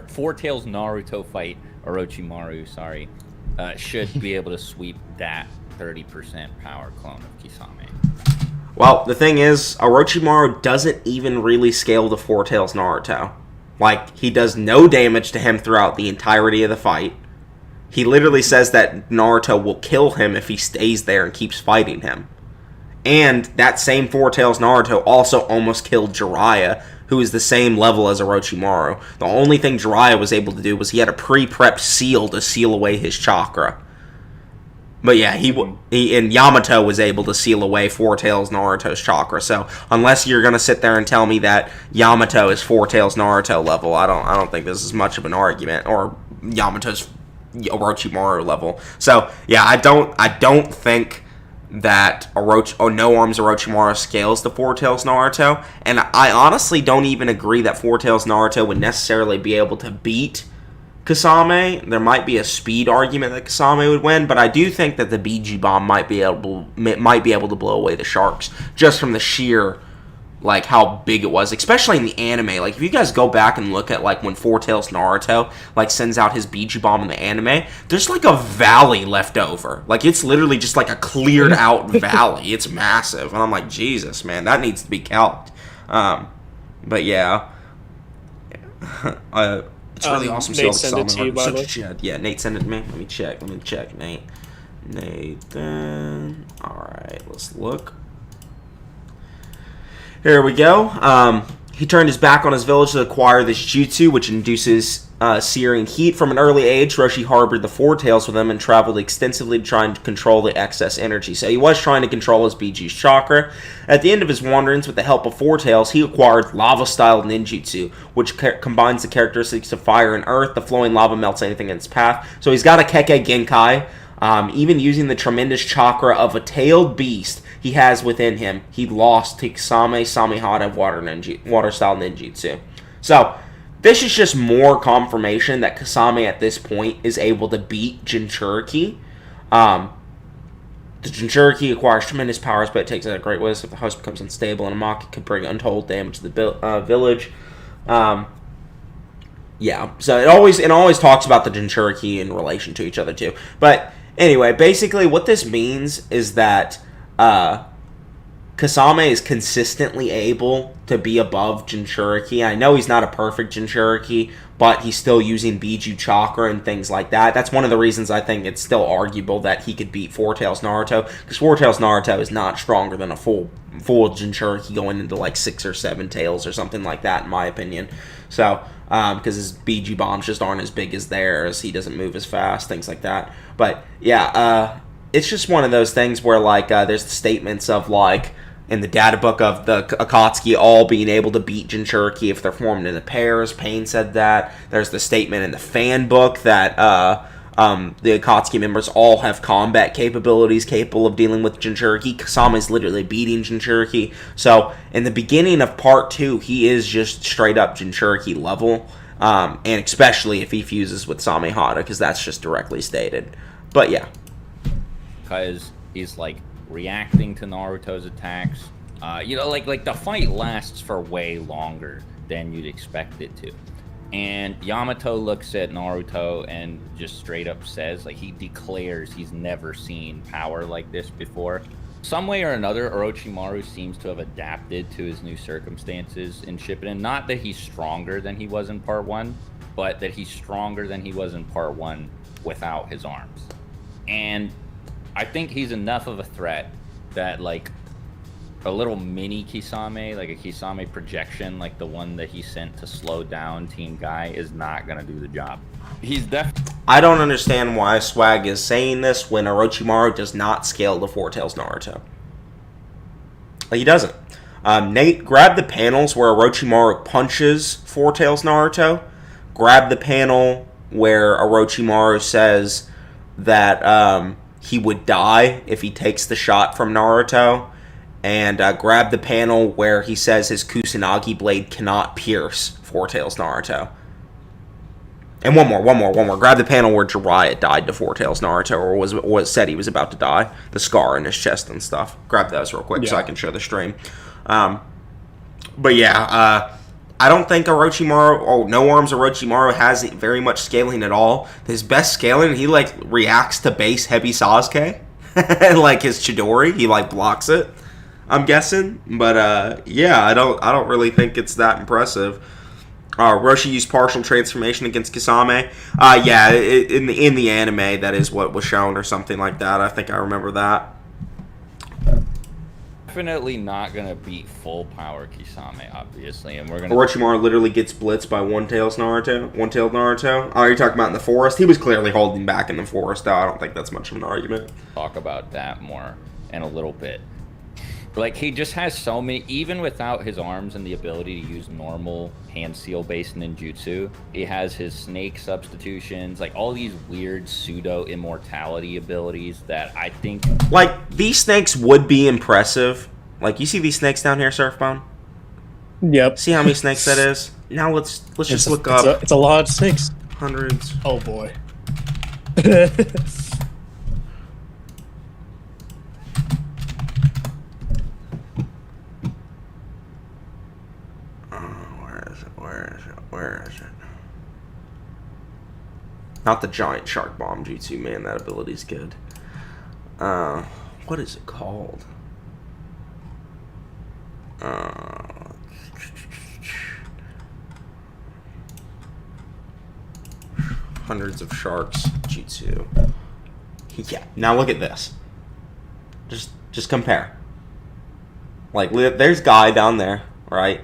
Four Tails Naruto fight Orochimaru, sorry. Should be able to sweep that 30% power clone of Kisame. Well, the thing is, Orochimaru doesn't even really scale to Four Tails Naruto. Like, he does no damage to him throughout the entirety of the fight. He literally says that Naruto will kill him if he stays there and keeps fighting him. And that same Four Tails Naruto also almost killed Jiraiya, who is the same level as Orochimaru. The only thing Jiraiya was able to do was he had a pre-prepped seal to seal away his chakra. But yeah, he and Yamato was able to seal away Four Tails Naruto's chakra. So unless you're gonna sit there and tell me that Yamato is Four Tails Naruto level, I don't think this is much of an argument. Or Yamato's Orochimaru level. So yeah, I don't think that No Arms Orochimaru scales to Four Tails Naruto, and I honestly don't even agree that Four Tails Naruto would necessarily be able to beat Kisame. There might be a speed argument that Kisame would win, but I do think that the BG bomb might be able to blow away the sharks just from the sheer like how big it was, especially in the anime. Like if you guys go back and look at like when Four Tails Naruto like sends out his BG bomb in the anime, there's like a valley left over. Like it's literally just like a cleared out valley. It's massive, and I'm like, Jesus, man, that needs to be calced. But yeah. It's really awesome. Nate sent it to you, by the way. Yeah, Nate sent it to me. Let me check, Nate. Nathan. Alright, let's look. Here we go. He turned his back on his village to acquire this jutsu, which induces searing heat. From an early age, Roshi harbored the Four Tails with him and traveled extensively trying to control the excess energy. So he was trying to control his BG's chakra. At the end of his wanderings, with the help of Four Tails, he acquired lava-style ninjutsu, which combines the characteristics of fire and earth. The flowing lava melts anything in its path. So he's got a Kekkei Genkai. Even using the tremendous chakra of a tailed beast he has within him, he lost to Kisame Samehada water-style ninjutsu. So, this is just more confirmation that Kisame at this point is able to beat Jinchuriki. The Jinchuriki acquires tremendous powers, but it takes a great risk if the host becomes unstable, and a Maki could bring untold damage to the village. Yeah, so it always talks about the Jinchuriki in relation to each other too. But anyway, basically what this means is that Kisame is consistently able to be above Jinchuriki. I know he's not a perfect Jinchuriki, but he's still using Biju Chakra and things like that. That's one of the reasons I think it's still arguable that he could beat Four Tails Naruto, because Four Tails Naruto is not stronger than a full Jinchuriki going into like 6 or 7 tails or something like that, in my opinion. So, because his BG bombs just aren't as big as theirs, he doesn't move as fast, things like that. But yeah, it's just one of those things where like there's the statements of like in the data book of the Akatsuki all being able to beat Jinchuriki if they're formed into pairs. Pain said that. There's the statement in the fan book that the Akatsuki members all have combat capabilities capable of dealing with Jinchuriki. Kasama is literally beating Jinchuriki. So in the beginning of part 2, he is just straight up Jinchuriki level. And especially if he fuses with Samehada, because that's just directly stated. But yeah. Because he's like reacting to Naruto's attacks. Like the fight lasts for way longer than you'd expect it to. And Yamato looks at Naruto and just straight up says, like, he declares he's never seen power like this before. Some way or another, Orochimaru seems to have adapted to his new circumstances in Shippuden. Not that he's stronger than he was in Part 1, but that he's stronger than he was in Part 1 without his arms. And I think he's enough of a threat that, like, a little mini Kisame, like a Kisame projection, like the one that he sent to slow down Team Guy, is not going to do the job. He's definitely... I don't understand why Swag is saying this when Orochimaru does not scale the Four Tails Naruto. He doesn't. Nate, grab the panels where Orochimaru punches Four Tails Naruto. Grab the panel where Orochimaru says that he would die if he takes the shot from Naruto. And grab the panel where he says his Kusanagi blade cannot pierce Four Tails Naruto. And one more. Grab the panel where Jiraiya died to Four Tails Naruto, or was said he was about to die. The scar in his chest and stuff. Grab those real quick so I can show the stream. But yeah, I don't think Orochimaru, No Arms Orochimaru has very much scaling at all. His best scaling, he like reacts to base heavy Sasuke. And like his Chidori, he like blocks it, I'm guessing. But yeah, I don't really think it's that impressive. Roshi used partial transformation against Kisame. Yeah, in the anime, that is what was shown or something like that. I think I remember that. Definitely not gonna beat full power Kisame, obviously, and we're gonna. Orochimaru literally gets blitzed by one-tailed Naruto. Oh, you're talking about in the forest? He was clearly holding back in the forest, though. I don't think that's much of an argument. Talk about that more in a little bit. Like, he just has so many, even without his arms and the ability to use normal hand seal based ninjutsu, he has his snake substitutions, like all these weird pseudo immortality abilities that I think, like, these snakes would be impressive. Like, you see these snakes down here, Surfbone? Yep. See how many snakes that is? Now let's just look up. It's a lot of snakes. Hundreds. Oh boy. Where is it? Not the giant shark bomb jutsu, man. That ability's good. What is it called? Hundreds of sharks jutsu. Yeah. Now look at this. Just compare. Like, there's Guy down there, right?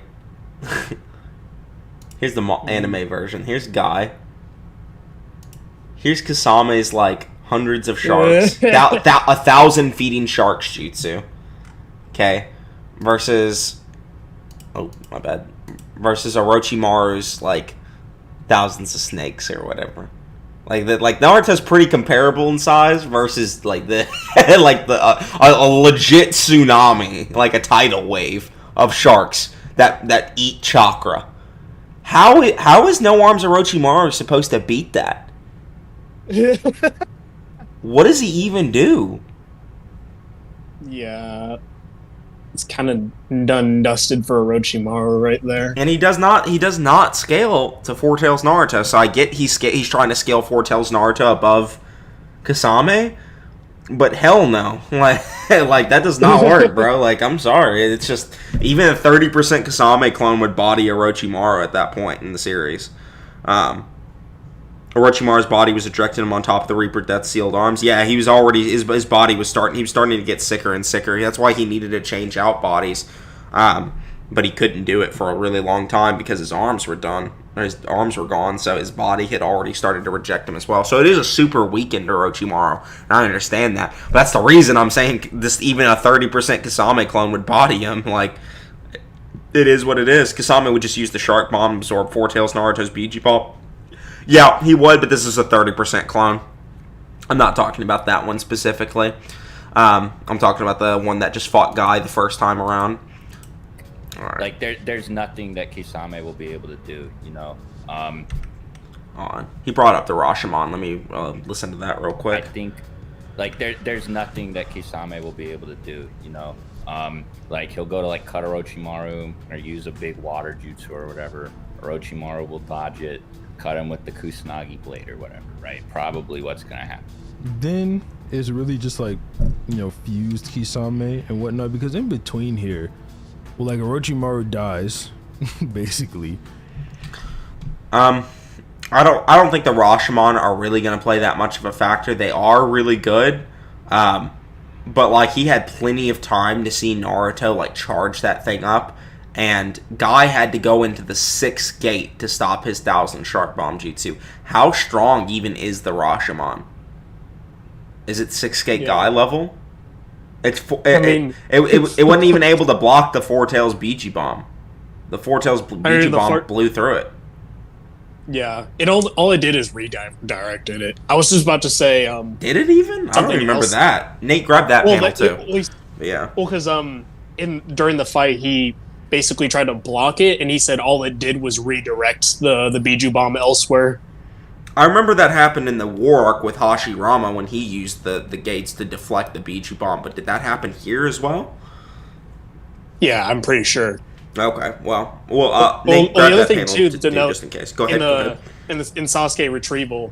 Here's the anime version. Here's Guy. Here's Kasame's, like, hundreds of sharks. 1,000 feeding sharks jutsu. Okay. Versus... Oh, my bad. Versus Orochimaru's, like, thousands of snakes or whatever. Like, Naruto's pretty comparable in size versus, like, a legit tsunami. Like, a tidal wave of sharks that eat chakra. How is No Arms Orochimaru supposed to beat that? What does he even do? Yeah, it's kind of done and dusted for Orochimaru right there. And he does not scale to Four Tails Naruto. So I get he's trying to scale Four Tails Naruto above Kisame, but hell no, like that does not work, bro. Like, I'm sorry, it's just even a 30% Kisame clone would body Orochimaru at that point in the series. Orochimaru's body was ejected him on top of the Reaper Death Sealed Arms. Yeah, he was already his body was starting to get sicker and sicker. That's why he needed to change out bodies. But he couldn't do it for a really long time because his arms were done. His arms were gone, so his body had already started to reject him as well. So it is a super weakened Orochimaru. And I understand that. But that's the reason I'm saying this. Even a 30% Kisame clone would body him. Like, it is what it is. Kisame would just use the Shark Bomb and absorb Four Tails Naruto's Biji Paw. Yeah, he would, but this is a 30% clone. I'm not talking about that one specifically. I'm talking about the one that just fought Guy the first time around. Right. Like, there's nothing that Kisame will be able to do, He brought up the Rashomon. Let me listen to that real quick. I think, like, there's nothing that Kisame will be able to do, you know? Like, he'll go to, like, cut Orochimaru or use a big water jutsu or whatever. Orochimaru will dodge it, cut him with the Kusanagi blade or whatever, right? Probably what's going to happen. Then it's really just, like, you know, fused Kisame and whatnot, because in between here, well, like, Orochimaru dies, basically. I don't think the Rashomon are really going to play that much of a factor. They are really good, but like he had plenty of time to see Naruto like charge that thing up, and Guy had to go into the 6th gate to stop his 1,000 Shark Bomb Jutsu. How strong even is the Rashomon? Is it 6th gate Guy level? It wasn't even able to block the Four Tails Beachy Bomb. The Four Tails Beachy Bomb blew through it. Yeah, all it did is redirected it. I was just about to say, did it even? I don't even remember that. Nate grabbed that panel too. Yeah. Well, because during the fight, he basically tried to block it, and he said all it did was redirect the Biju bomb elsewhere. I remember that happened in the war arc with Hashirama when he used the gates to deflect the Biju bomb. But did that happen here as well? Yeah, I'm pretty sure. Okay, well, the other thing too to note, just in case. Go ahead. In Sasuke retrieval,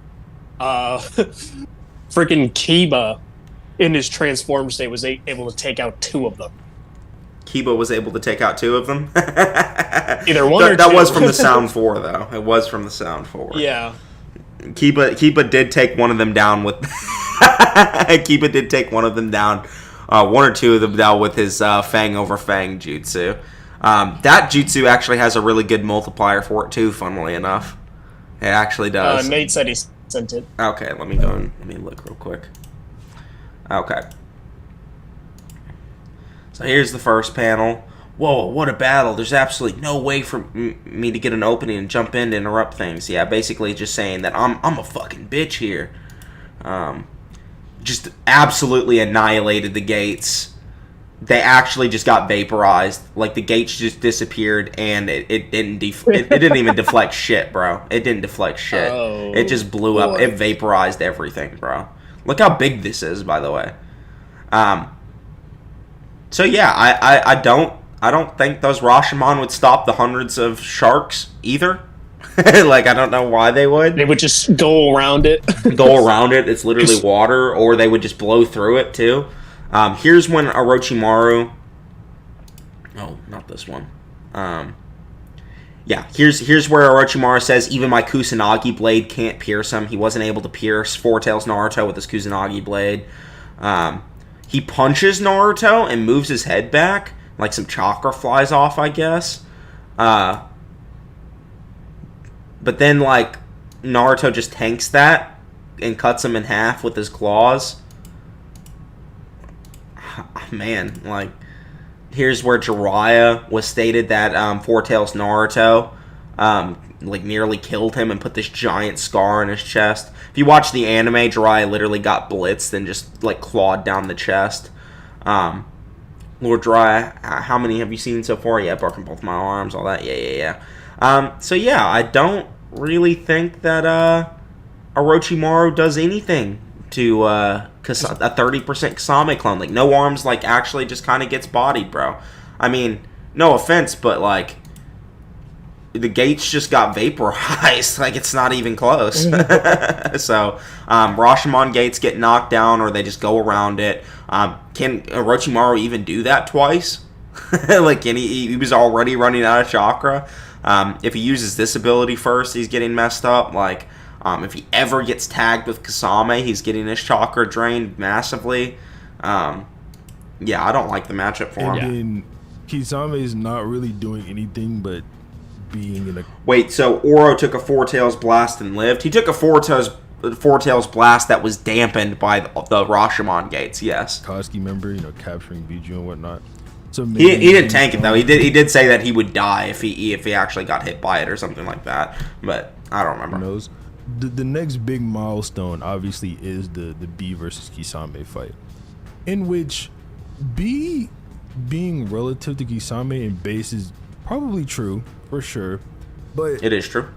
freaking Kiba in his transformed state was able to take out 2 of them. Kiba was able to take out 2 of them. Either one or 2. That was from the Sound 4, though. It was from the Sound 4. Yeah. Kiba did take one of them down with. Kiba did take one of them down. 1 or 2 of them down with his Fang over Fang jutsu. That jutsu actually has a really good multiplier for it too, funnily enough. It actually does. Nate said he sent it. Okay, let me go and let me look real quick. Okay. So here's the first panel. Whoa, what a battle. There's absolutely no way for me to get an opening and jump in to interrupt things. Yeah, basically just saying that I'm a fucking bitch here. Just absolutely annihilated the gates. They actually just got vaporized. Like, the gates just disappeared, and it didn't it didn't even deflect shit, bro. It didn't deflect shit. Oh, it just blew up. It vaporized everything, bro. Look how big this is, by the way. So yeah, I don't think those Rashomon would stop the hundreds of sharks either. Like, I don't know why they would. They would just go around it. Go around it. It's literally water, or they would just blow through it too. Here's when Orochimaru... Oh, not this one. Yeah, here's where Orochimaru says, even my Kusanagi blade can't pierce him. He wasn't able to pierce Four Tails Naruto with his Kusanagi blade. He punches Naruto and moves his head back. Like, some chakra flies off, I guess. But then, like, Naruto just tanks that and cuts him in half with his claws. Man, like, here's where Jiraiya was stated that Four Tails Naruto like nearly killed him and put this giant scar on his chest. If you watch the anime, Jiraiya literally got blitzed and just like clawed down the chest. Lord Jiraiya, how many have you seen so far? Yeah, broken both my arms, all that. Yeah. So yeah, I don't really think that Orochimaru does anything to a 30% Kisame clone. Like, no arms, like, actually just kind of gets bodied, bro. I mean, no offense, but, like, the gates just got vaporized. Like, it's not even close. So, Rashomon gates get knocked down, or they just go around it. Can Orochimaru even do that twice? Like, he was already running out of chakra. If he uses this ability first, he's getting messed up. Like, if he ever gets tagged with Kisame, he's getting his chakra drained massively. Yeah, I don't like the matchup for him. And Kisame is not really doing anything but being in a... Wait, so Oro took a Four Tails blast and lived? He took a Four Tails blast that was dampened by the Rashomon gates, yes. Akatsuki member, capturing Biju and whatnot. So he didn't tank it, though. He did say that he would die if he actually got hit by it or something like that. But I don't remember. Who knows? The next big milestone, obviously, is the B versus Kisame fight, in which B being relative to Kisame in base is probably true, for sure. But it is true.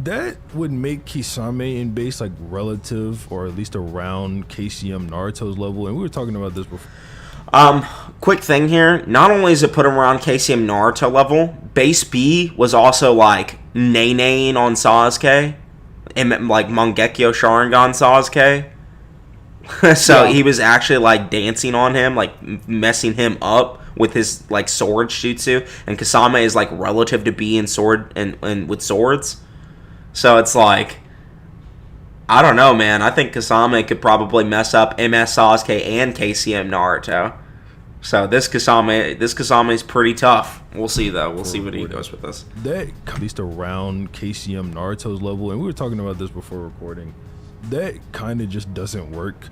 That would make Kisame in base like relative or at least around KCM Naruto's level, and we were talking about this before. Quick thing here. Not only is it put him around KCM Naruto level, base B was also like nay-naying on Sasuke, and like Mangekyo Sharingan Sasuke. So he was actually like dancing on him, like messing him up with his like sword jutsu, and Kisame is like relative to B in sword and with swords. So it's like, I don't know, man. I think Kisame could probably mess up MS Sasuke and KCM Naruto. So this Kisame is pretty tough. We'll see though. We'll see what he goes with this. That at least around KCM Naruto's level, and we were talking about this before recording. That kind of just doesn't work.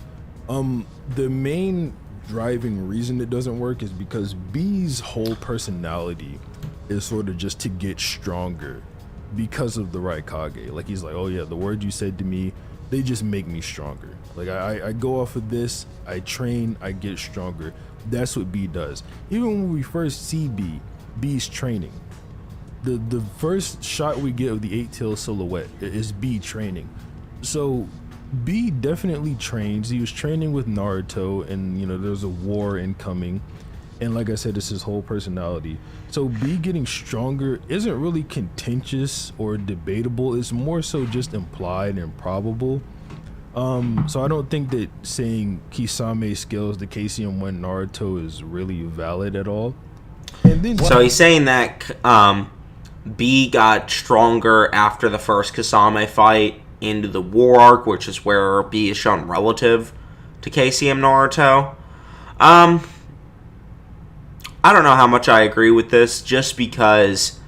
The main driving reason it doesn't work is because B's whole personality is sort of just to get stronger because of the Raikage. Like he's like, oh yeah, the words you said to me, they just make me stronger. Like I go off of this, I train, I get stronger. That's what B does. Even when we first see B's training. The first shot we get of the 8-tail silhouette is B training. So B definitely trains. He was training with Naruto, and you know there's a war incoming, and like I said, it's his whole personality. So B getting stronger isn't really contentious or debatable. It's more so just implied and probable. So I don't think that saying Kisame scales the KCM1 Naruto is really valid at all. And then so he's saying that B got stronger after the first Kisame fight into the war arc, which is where B is shown relative to KCM Naruto. I don't know how much I agree with this, just because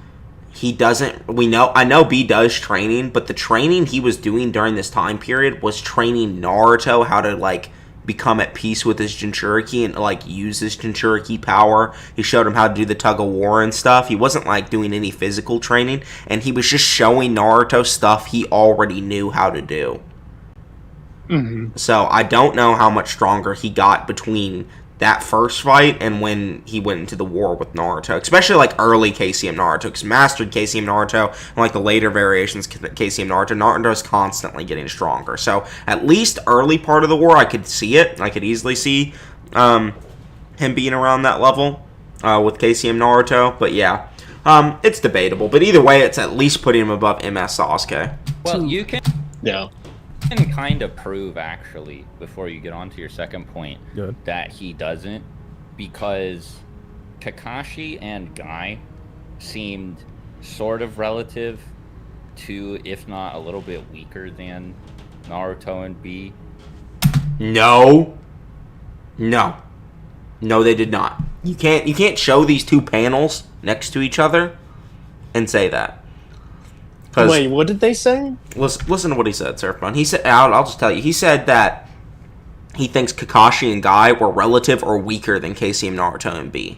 he doesn't. I know B does training, but the training he was doing during this time period was training Naruto how to like become at peace with his Jinchuriki and like use his Jinchuriki power. He showed him how to do the tug of war and stuff. He wasn't like doing any physical training, and he was just showing Naruto stuff he already knew how to do. Mm-hmm. So I don't know how much stronger he got between that first fight and when he went into the war with Naruto, especially like early KCM Naruto, because mastered KCM Naruto and like the later variations KCM Naruto is constantly getting stronger. So at least early part of the war, I could see it. I could easily see him being around that level with KCM Naruto. But yeah, it's debatable. But either way, it's at least putting him above MS Sasuke. Well, you can. Yeah. Can kind of prove, actually, before you get on to your second point, Good. that he doesn't, because Kakashi and Guy seemed sort of relative to, if not a little bit weaker than Naruto and B. No, they did not. You can't show these two panels next to each other and say that. Wait, what did they say? Listen to what he said, Surfbone. He said, I'll just tell you. He said that he thinks Kakashi and Guy were relative or weaker than KCM Naruto and B.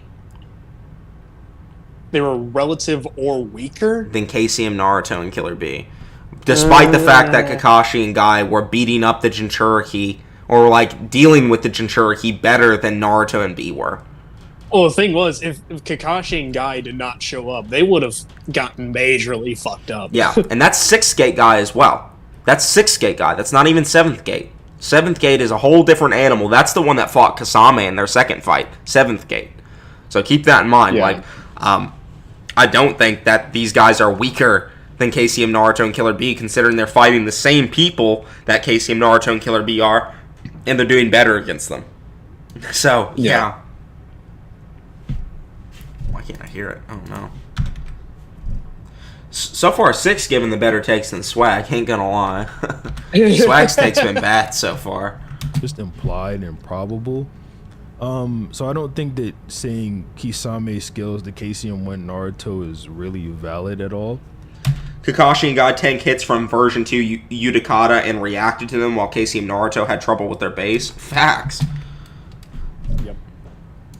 They were relative or weaker Than KCM Naruto and Killer B. Despite the fact that Kakashi and Guy were beating up the Jinchuriki, or like dealing with the Jinchuriki better than Naruto and B were. Well, the thing was, if Kakashi and Guy did not show up, they would have gotten majorly fucked up. Yeah, and that's 6th Gate Guy as well. That's 6th Gate Guy. That's not even 7th Gate. 7th Gate is a whole different animal. That's the one that fought Kisame in their second fight. 7th Gate. So keep that in mind. Yeah. Like, I don't think that these guys are weaker than KCM Naruto and Killer B, considering they're fighting the same people that KCM Naruto and Killer B are, and they're doing better against them. So, yeah. Why can't I hear it? Oh, no. So far, 6 giving the better takes than Swag. Ain't gonna lie. Swag's takes been bad so far. Just implied and probable. So I don't think that saying Kisame scales the KCM1 Naruto is really valid at all. Kakashi got tank hits from version 2 Utakata and reacted to them, while KCM Naruto had trouble with their base. Facts. Yep.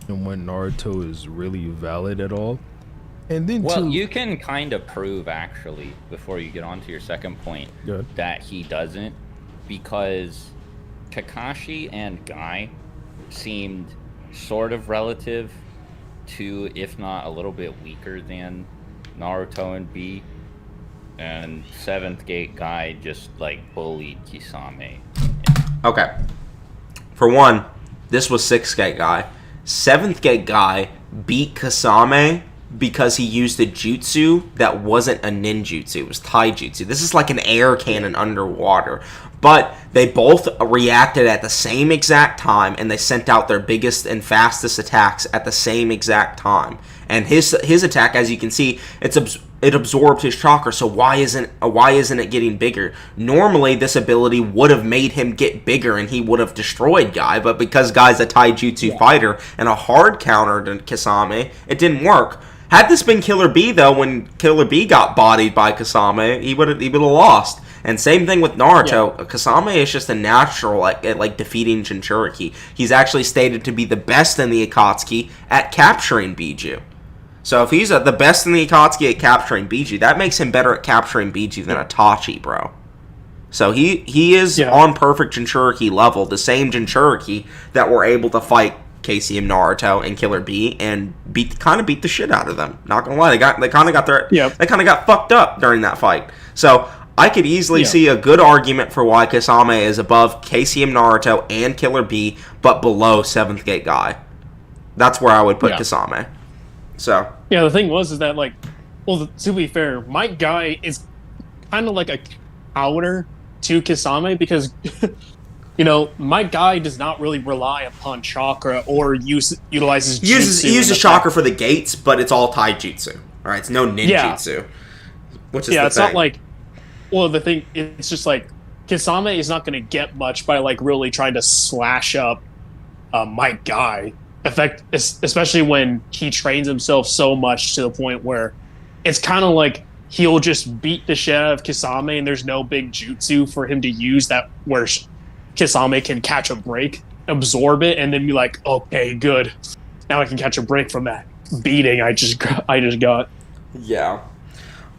And when Naruto is really valid at all. And then you can kind of prove, actually, before you get on to your second point, that he doesn't, because Kakashi and Guy seemed sort of relative to, if not a little bit weaker than Naruto and B. and 7th Gate Guy just like bullied Kisame. Okay. For one, this was 6th Gate Guy. 7th Gate Guy beat Kisame because he used a jutsu that wasn't a ninjutsu. It was taijutsu. This is like an air cannon underwater. But they both reacted at the same exact time, and they sent out their biggest and fastest attacks at the same exact time. And his attack, as you can see, it absorbed his chakra. So why isn't it getting bigger? Normally, this ability would have made him get bigger, and he would have destroyed Guy. But because Guy's a taijutsu fighter and a hard counter to Kisame, it didn't work. Had this been Killer B, though, when Killer B got bodied by Kisame, he would have lost. And same thing with Naruto. Yeah. Kisame is just a natural at defeating Jinchuriki. He's actually stated to be the best in the Akatsuki at capturing Biju. So if he's the best in the Akatsuki at capturing Biju, that makes him better at capturing Biju than Itachi, bro. So he is on perfect Jinchuriki level, the same Jinchuriki that were able to fight KCM, Naruto, and Killer B, and beat the shit out of them. Not gonna lie, they kind of got fucked up during that fight. So I could easily see a good argument for why Kisame is above KCM, Naruto, and Killer B, but below 7th Gate Guy. That's where I would put Kisame. So yeah, the thing is that to be fair, my Guy is kind of like a counter to Kisame because. My Guy does not really rely upon chakra or utilizes jutsu. He uses chakra for the gates, but it's all taijutsu. All right, it's no ninjutsu. Which is the it's thing. Not like. Well, the thing it's just like Kisame is not going to get much by really trying to slash up my Guy. Especially when he trains himself so much to the point where it's kind of like he'll just beat the shit out of Kisame, and there's no big jutsu for him to use that where Kisame can catch a break, absorb it, and then be like, okay, good. Now I can catch a break from that beating I just got. Yeah.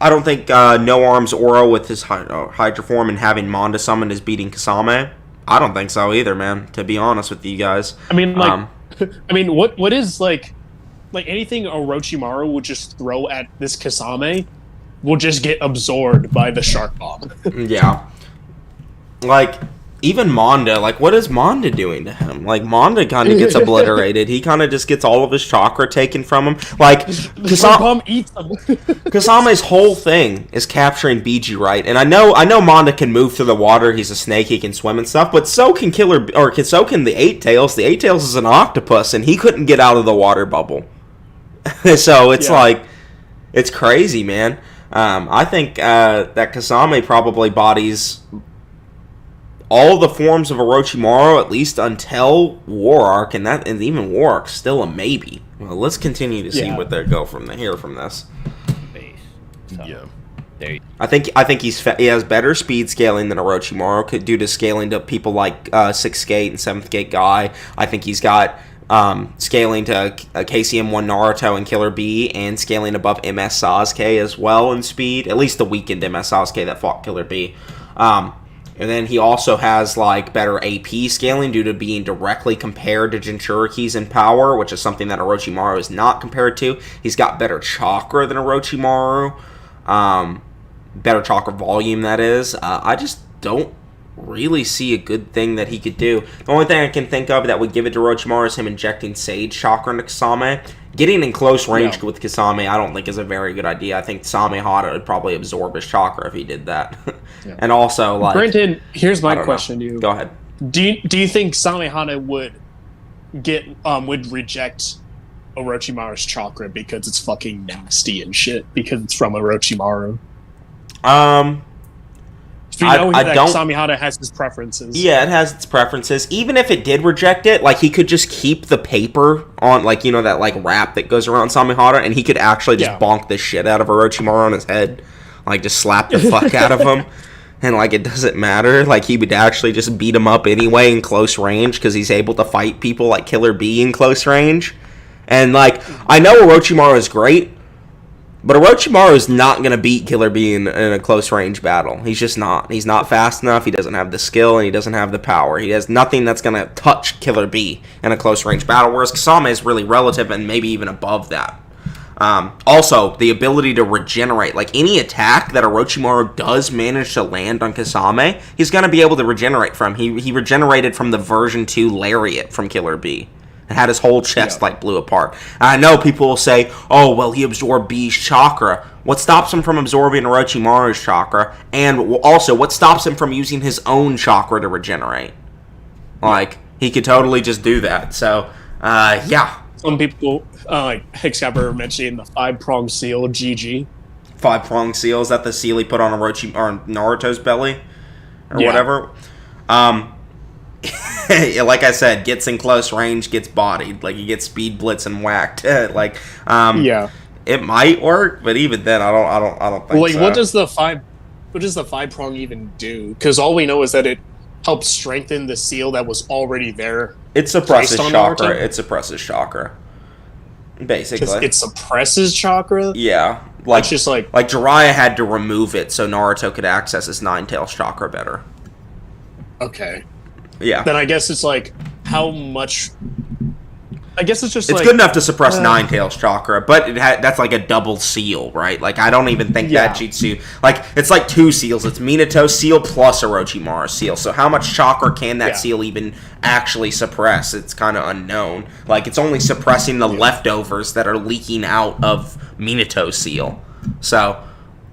I don't think No Arms Oro with his Hydra form and having Manda summon is beating Kisame. I don't think so either, man, to be honest with you guys. I mean, what is, anything Orochimaru would just throw at this Kisame will just get absorbed by the Shark Bomb. Yeah. Even Manda, what is Manda doing to him? Manda kind of gets obliterated. He kind of just gets all of his chakra taken from him. Kisame eats him. Kisame's whole thing is capturing Biji, right? And I know Manda can move through the water. He's a snake. He can swim and stuff. But so can so can the Eight Tails. The Eight Tails is an octopus, and he couldn't get out of the water bubble. So it's it's crazy, man. I think that Kisame probably bodies all the forms of Orochimaru, at least until War Arc, and even War Arc's still a maybe. Well, let's continue to see what they go from this. I think he has better speed scaling than Orochimaru due to scaling to people like 6th Gate and 7th Gate Guy. I think he's got scaling to KCM1 Naruto and Killer B, and scaling above MS Sasuke as well in speed. At least the weakened MS Sasuke that fought Killer B. And then he also has better AP scaling due to being directly compared to Jinchurikis in power, which is something that Orochimaru is not compared to. He's got better chakra than Orochimaru. Better chakra volume, that is. I just don't really see a good thing that he could do. The only thing I can think of that would give it to Orochimaru is him injecting Sage chakra into Kisame. Getting in close range with Kisame, I don't think is a very good idea. I think Samehada would probably absorb his chakra if he did that. And also, Brenton, here's my question to you. Go ahead. Do you think Samehada would reject Orochimaru's chakra because it's fucking nasty and shit because it's from Orochimaru? Samehada has his preferences. Yeah, it has its preferences. Even if it did reject it, he could just keep the paper on, that, wrap that goes around Samehada, and he could actually just bonk the shit out of Orochimaru on his head. Just slap the fuck out of him. And, it doesn't matter. He would actually just beat him up anyway in close range, because he's able to fight people like Killer B in close range. And, I know Orochimaru is great, but Orochimaru is not going to beat Killer B in a close-range battle. He's just not. He's not fast enough, he doesn't have the skill, and he doesn't have the power. He has nothing that's going to touch Killer B in a close-range battle, whereas Kisame is really relative and maybe even above that. Also, the ability to regenerate. Like, any attack that Orochimaru does manage to land on Kisame, he's going to be able to regenerate from. He regenerated from the version 2 Lariat from Killer Bee. And had his whole chest, like, blew apart. And I know people will say, oh, well, he absorbed B's chakra. What stops him from absorbing Orochimaru's chakra? And also, what stops him from using his own chakra to regenerate? Like, he could totally just do that. So, yeah. Some people, like Hexcapper mentioning the 5-pronged seal, GG. 5-pronged seal, is that the seal he put on Naruto's belly? Or whatever? Like I said, gets in close range, gets bodied. Like, he gets speed blitz and whacked. Like, it might work, but even then, I don't think like, so. what does the 5-prong even do? Because all we know is that it helps strengthen the seal that was already there. It suppresses chakra. It suppresses chakra. Basically. It suppresses chakra? Yeah. Like, it's just like Jiraiya had to remove it so Naruto could access his Nine-Tails chakra better. Okay. Yeah. Then I guess it's like, how much... I guess it's just it's good enough to suppress Nine-Tails chakra, but that's like a double seal, right? Like, I don't even think that jutsu... Like, it's like 2 seals. It's Minato's seal plus Orochimaru's seal. So how much chakra can that seal even actually suppress? It's kind of unknown. Like, it's only suppressing the leftovers that are leaking out of Minato's seal. So...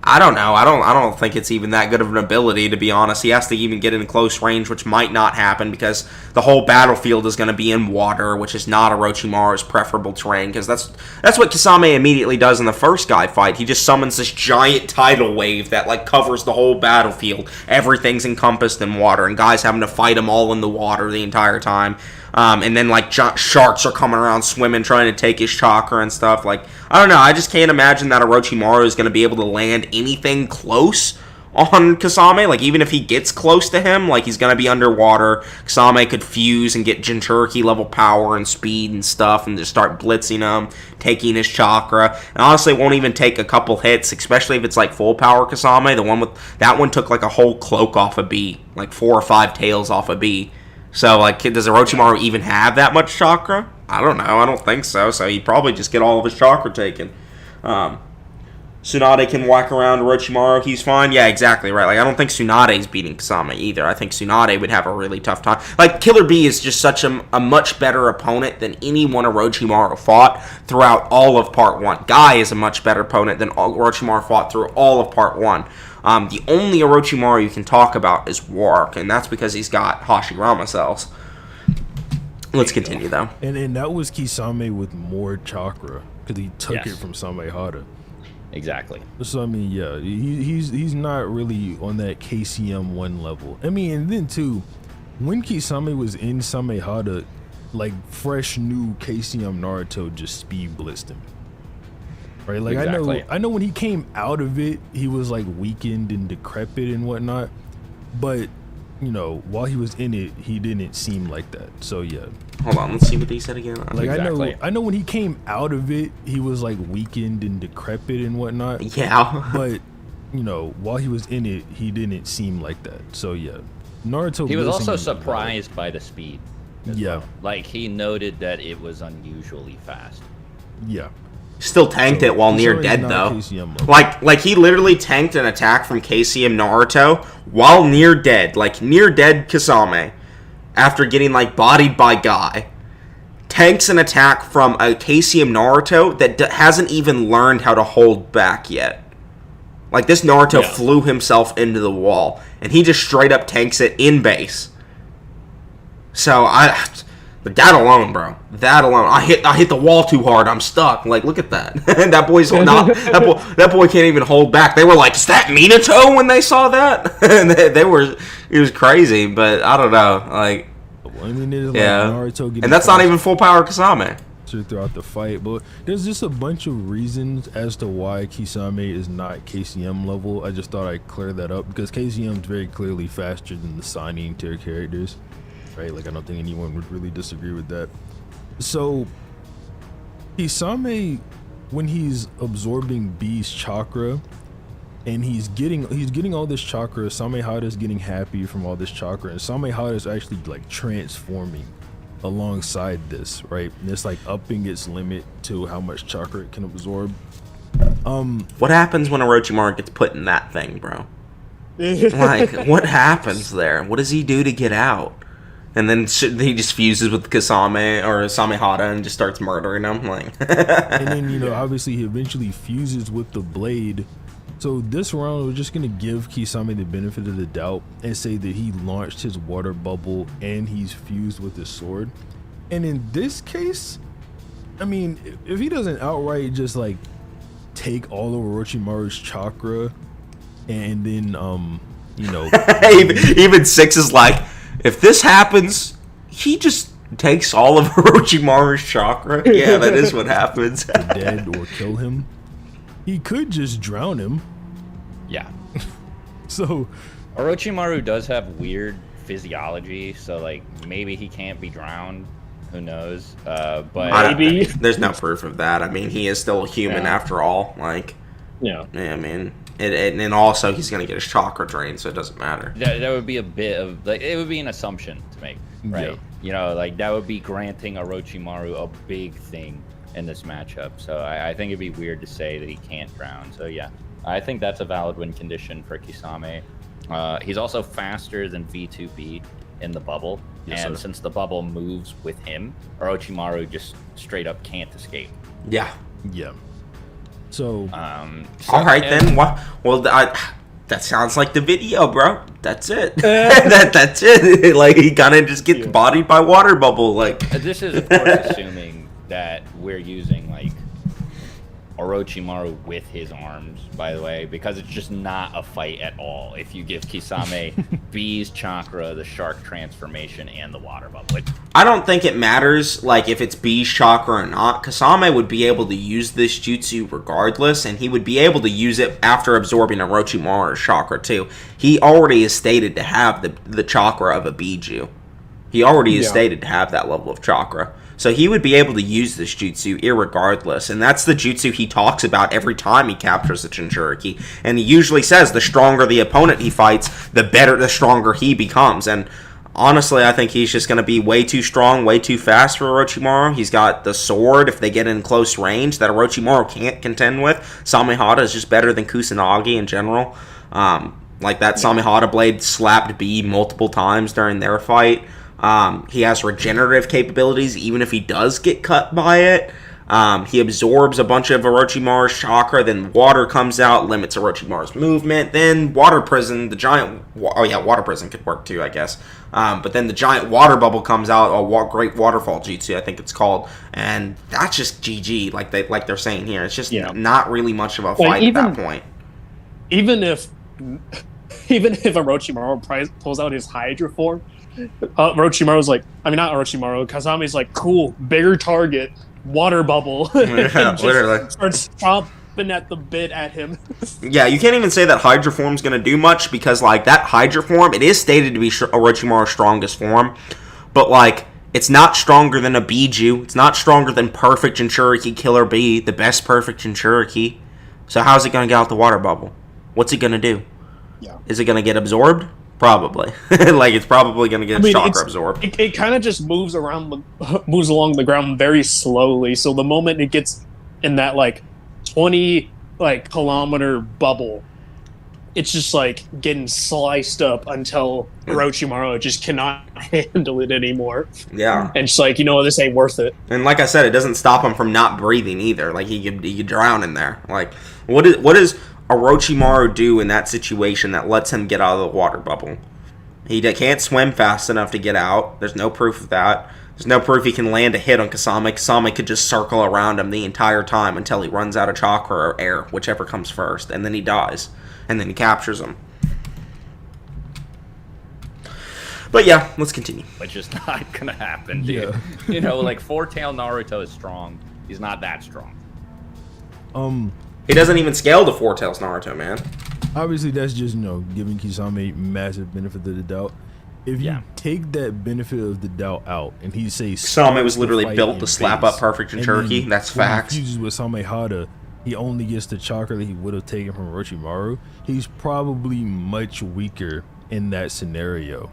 I don't know. I don't think it's even that good of an ability, to be honest. He has to even get in close range, which might not happen because the whole battlefield is going to be in water, which is not Orochimaru's preferable terrain, because that's what Kisame immediately does in the first guy fight. He just summons this giant tidal wave that, like, covers the whole battlefield. Everything's encompassed in water, and guys having to fight him all in the water the entire time. And then, like, sharks are coming around swimming, trying to take his chakra and stuff. Like, I don't know. I just can't imagine that Orochimaru is going to be able to land anything close on Kisame. Like, even if he gets close to him, like, he's going to be underwater. Kisame could fuse and get Jinchuriki level power and speed and stuff and just start blitzing him, taking his chakra. And honestly, it won't even take a couple hits, especially if it's, like, full power Kisame. That one took, like, a whole cloak off a B. Like, 4 or 5 tails off a B. So, like, does Orochimaru even have that much chakra? I don't know. I don't think so. So he'd probably just get all of his chakra taken. Tsunade can whack around Orochimaru. He's fine. Yeah, exactly right. Like, I don't think Tsunade's beating Kisame either. I think Tsunade would have a really tough time. Like, Killer Bee is just such a much better opponent than anyone Orochimaru fought throughout all of Part 1. Guy is a much better opponent than Orochimaru fought through all of Part 1. The only Orochimaru you can talk about is Wark, and that's because he's got Hashirama cells. Let's continue, though. And that was Kisame with more chakra, because he took it from Samehada. Exactly. So, I mean, yeah, he's not really on that KCM 1 level. I mean, and then, too, when Kisame was in Samehada, like, fresh new KCM Naruto just speed blitzed him. Right, like, exactly. I know when he came out of it, he was like weakened and decrepit and whatnot, but you know, while he was in it, he didn't seem like that. So yeah. Hold on, let's see what he said again. Like, exactly. I know when he came out of it, he was like weakened and decrepit and whatnot. Yeah. But you know, while he was in it, he didn't seem like that. So yeah, Naruto. He was also surprised by the speed. Yeah. Well. Like, he noted that it was unusually fast. Yeah. Still tanked it while near dead, though. Like he literally tanked an attack from KCM Naruto while near dead. Like, near dead Kisame, after getting, like, bodied by Guy, tanks an attack from a KCM Naruto that hasn't even learned how to hold back yet. Like, this Naruto flew himself into the wall, and he just straight up tanks it in base. So, that alone, bro. That alone. I hit the wall too hard. I'm stuck. Like, look at that. That boy's not. That boy can't even hold back. They were like, "Is that Minato?" When they saw that, and they were. It was crazy, but I don't know. Like, I mean, there's like Naruto getting, and that's not even full power Kisame throughout the fight. But there's just a bunch of reasons as to why Kisame is not KCM level. I just thought I'd clear that up because KCM is very clearly faster than the signing tier characters. Right, like, I don't think anyone would really disagree with that. So, Kisame, when he's absorbing B's chakra, and he's getting all this chakra, Samehada is getting happy from all this chakra, and Samehada is actually, like, transforming alongside this, right? And it's like upping its limit to how much chakra it can absorb. What happens when Orochimaru gets put in that thing, bro? Like, what happens there? What does he do to get out? And then he just fuses with Kisame or Samehada and just starts murdering him. Like, and then, you know, obviously he eventually fuses with the blade. So this round, we're just going to give Kisame the benefit of the doubt and say that he launched his water bubble and he's fused with his sword. And in this case, I mean, if he doesn't outright just like take all of Orochimaru's chakra and then, you know, even Six is like, if this happens, he just takes all of Orochimaru's chakra. Yeah, that is what happens. Dead or kill him. He could just drown him. Yeah. So Orochimaru does have weird physiology, so like maybe he can't be drowned. Who knows? But Maybe. There's no proof of that. I mean, he is still a human after all. Like, Yeah. I mean, and also he's gonna get his chakra drained, so it doesn't matter. that would be a bit of like it would be an assumption to make, right? Yeah. You know, like that would be granting Orochimaru a big thing in this matchup. So I think it'd be weird to say that he can't drown. So yeah, I think that's a valid win condition for Kisame. He's also faster than V2B in the bubble, and since the bubble moves with him, Orochimaru just straight up can't escape. Yeah. yeah. So All right then. Well, that sounds like the video, bro. That's it. That's it. Like, he kind of just gets bodied by water bubble. Like, this is of course assuming that we're using like Orochimaru with his arms, by the way, because it's just not a fight at all if you give Kisame B's chakra, the shark transformation, and the water bubble. I don't think it matters, like, if it's B's chakra or not. Kisame would be able to use this jutsu regardless, and he would be able to use it after absorbing Orochimaru's chakra, too. He already is stated to have the chakra of a Biju. He already is stated to have that level of chakra. So he would be able to use this jutsu irregardless, and that's the jutsu he talks about every time he captures a Jinchuriki. And he usually says the stronger the opponent he fights, the stronger he becomes. And honestly, I think he's just going to be way too strong, way too fast for Orochimaru. He's got the sword, if they get in close range, that Orochimaru can't contend with. Samehada is just better than Kusanagi in general. Like that Samehada blade slapped B multiple times during their fight. He has regenerative capabilities even if he does get cut by it. He absorbs a bunch of Orochimaru's chakra, then water comes out, limits Orochimaru's movement. Then water prison, water prison could work too, I guess. But then the giant water bubble comes out, great waterfall jutsu, I think it's called, and that's just GG, like they're saying here. It's just not really much of a fight at that point. Even if Orochimaru pulls out his Hydra form, Orochimaru's like, not Orochimaru, Kasame's like, cool, bigger target, water bubble. Yeah, literally. Starts chomping at the bit at him. Yeah, you can't even say that Hydra form's going to do much, because, like, that Hydra form, it is stated to be Orochimaru's strongest form, but, like, it's not stronger than a Biju. It's not stronger than Perfect Jinchuriki Killer B, the best Perfect Jinchuriki. So how's it going to get out the water bubble? What's it going to do? Yeah. Is it going to get absorbed? Probably. Like, it's probably going to get its chakra absorbed. It kind of just moves along the ground very slowly. So the moment it gets in that 20 kilometer bubble, it's just getting sliced up until Orochimaru just cannot handle it anymore. Yeah. And just this ain't worth it. And like I said, it doesn't stop him from not breathing either. Like, he could drown in there. Like, what does Orochimaru do in that situation that lets him get out of the water bubble? He can't swim fast enough to get out. There's no proof of that. There's no proof he can land a hit on Kisame. Kisame could just circle around him the entire time until he runs out of chakra or air, whichever comes first, and then he dies. And then he captures him. But yeah, let's continue. Which is not gonna happen, dude. Yeah. Four-tail Naruto is strong. He's not that strong. He doesn't even scale to Four Tails Naruto, man. Obviously, that's just, giving Kisame massive benefit of the doubt. If you take that benefit of the doubt out, and he says Kisame was literally built to slap up Perfect Jinchuriki, that's facts. When he fuses with Samehada, he only gets the chakra that he would have taken from Orochimaru. He's probably much weaker in that scenario.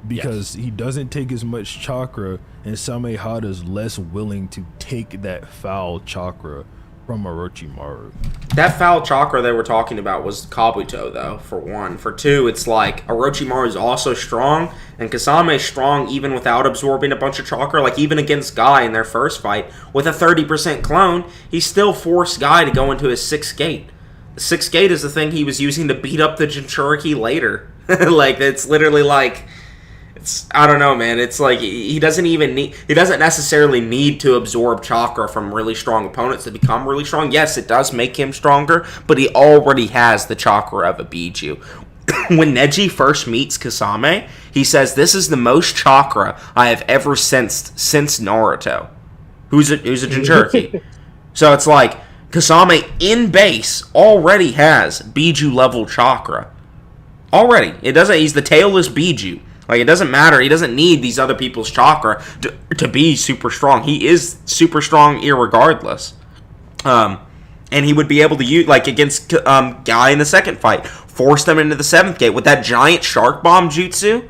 because he doesn't take as much chakra, and Samehada's less willing to take that foul chakra from Orochimaru. That foul chakra they were talking about was Kabuto, though, for one. For two, it's like Orochimaru is also strong, and Kisame is strong even without absorbing a bunch of chakra. Like, even against Guy in their first fight, with a 30% clone, he still forced Guy to go into his 6th gate. The 6th gate is the thing he was using to beat up the Jinchuriki later. Like, it's literally like... I don't know, man. It's like he doesn't necessarily need to absorb chakra from really strong opponents to become really strong. Yes, it does make him stronger, but he already has the chakra of a Biju. When Neji first meets Kisame, he says, "This is the most chakra I have ever sensed since Naruto." Who's a Jinchuriki. So it's like Kisame in base already has Biju level chakra. Already. He's the tailless Biju. Like, it doesn't matter. He doesn't need these other people's chakra to be super strong. He is super strong irregardless. And he would be able to use, like, against Guy in the second fight, force them into the 7th gate with that giant shark bomb jutsu.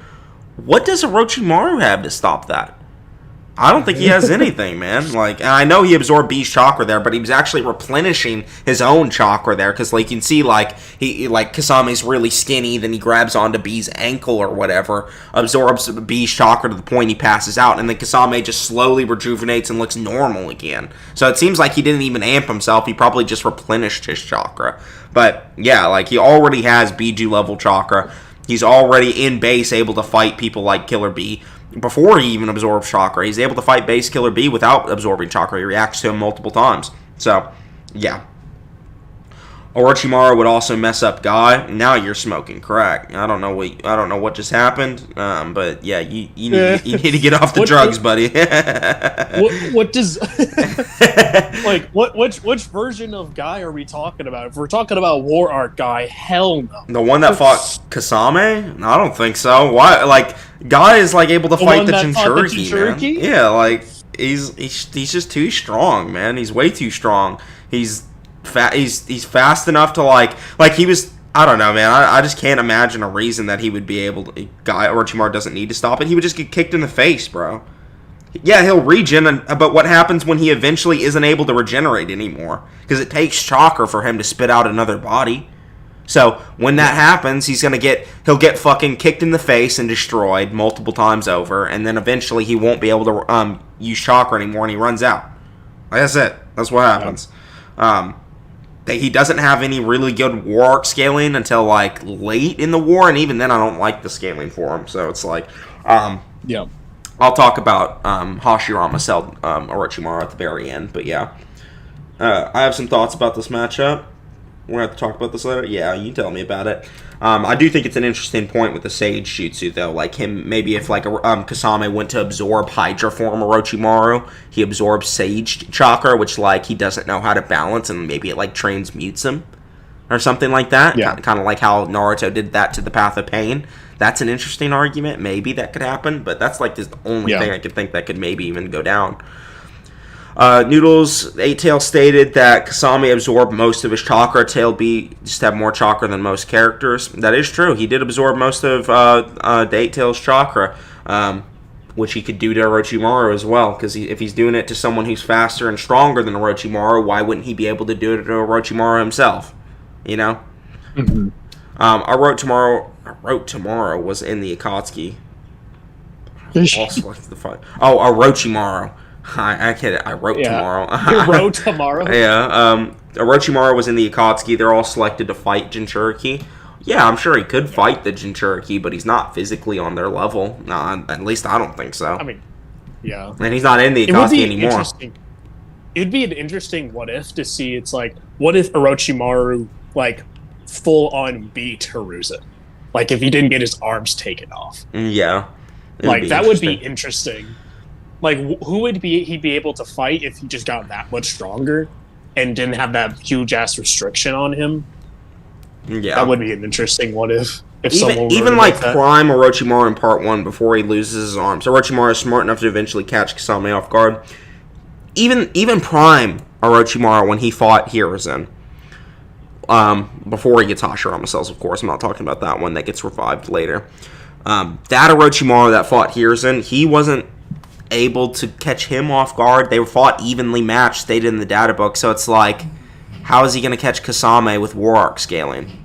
What does Orochimaru have to stop that? I don't think he has anything, man. Like, I know he absorbed B's chakra there, but he was actually replenishing his own chakra there, because, like, you can see, like, Kisame's really skinny, then he grabs onto B's ankle or whatever, absorbs B's chakra to the point he passes out, and then Kisame just slowly rejuvenates and looks normal again. So it seems like he didn't even amp himself, he probably just replenished his chakra. But, yeah, like, he already has Biju level chakra. He's already in base able to fight people like Killer B. Before he even absorbs chakra, he's able to fight base Killer B without absorbing chakra. He reacts to him multiple times. So, yeah. Orochimaru would also mess up Guy. Now you're smoking crack. I don't know what just happened, but yeah, you need to get off the drugs, buddy. what does like which version of Guy are we talking about? If we're talking about War Art Guy, hell no. The one that fought Kisame? I don't think so. Why? Like, Guy is like able to fight the Jinchuriki, man. Yeah, like he's just too strong, man. He's way too strong. He's fast enough to like he was. I don't know, man. I just can't imagine a reason that he would be able to. Orochimaru doesn't need to stop it. He would just get kicked in the face, bro. Yeah, he'll regen, but what happens when he eventually isn't able to regenerate anymore? Because it takes chakra for him to spit out another body. So when that happens, he'll get fucking kicked in the face and destroyed multiple times over, and then eventually he won't be able to use chakra anymore, and he runs out. Like, that's it. That's what happens. He doesn't have any really good war arc scaling until like late in the war, and even then I don't like the scaling for him. So it's like, yeah. I'll talk about Hashirama Cell Orochimaru at the very end, but yeah. I have some thoughts about this matchup. We're going to have to talk about this later. Yeah, you tell me about it. I do think it's an interesting point with the Sage Jutsu, though. Like, maybe if, like, Kisame went to absorb Hydra form Orochimaru, he absorbs Sage Chakra, which, like, he doesn't know how to balance, and maybe it, like, transmutes him. Or something like that. Yeah. Kind of like how Naruto did that to the Path of Pain. That's an interesting argument. Maybe that could happen, but that's, like, just the only thing I could think that could maybe even go down. Noodles, 8-Tail stated that Kisame absorbed most of his chakra. Tail B just have more chakra than most characters. That is true. He did absorb most of the 8-Tail's chakra, which he could do to Orochimaru as well. Because if he's doing it to someone who's faster and stronger than Orochimaru, why wouldn't he be able to do it to Orochimaru himself? You know? Mm-hmm. Orochimaru was in the Akatsuki. Orochimaru. I get it. I wrote tomorrow. You wrote tomorrow? Yeah. Orochimaru was in the Akatsuki. They're all selected to fight Jinchuriki. Yeah, I'm sure he could fight the Jinchuriki, but he's not physically on their level. No, at least I don't think so. I mean, yeah. And he's not in the Akatsuki anymore. It'd be an interesting what if to see. It's like, what if Orochimaru, like, full on beat Hiruzen? Like, if he didn't get his arms taken off. Yeah. Like, that would be interesting. Like, who would he be able to fight if he just got that much stronger and didn't have that huge-ass restriction on him? Yeah. That would be an interesting what if even like Prime Orochimaru in Part 1 before he loses his arms. Orochimaru is smart enough to eventually catch Kisame off guard. Even Prime Orochimaru when he fought Hiruzen. Before he gets Hashirama cells, of course. I'm not talking about that one that gets revived later. That Orochimaru that fought Hiruzen, he wasn't able to catch him off guard. They were fought evenly matched, stated in the data book. So it's like, how is he going to catch Kisame with War Arc scaling?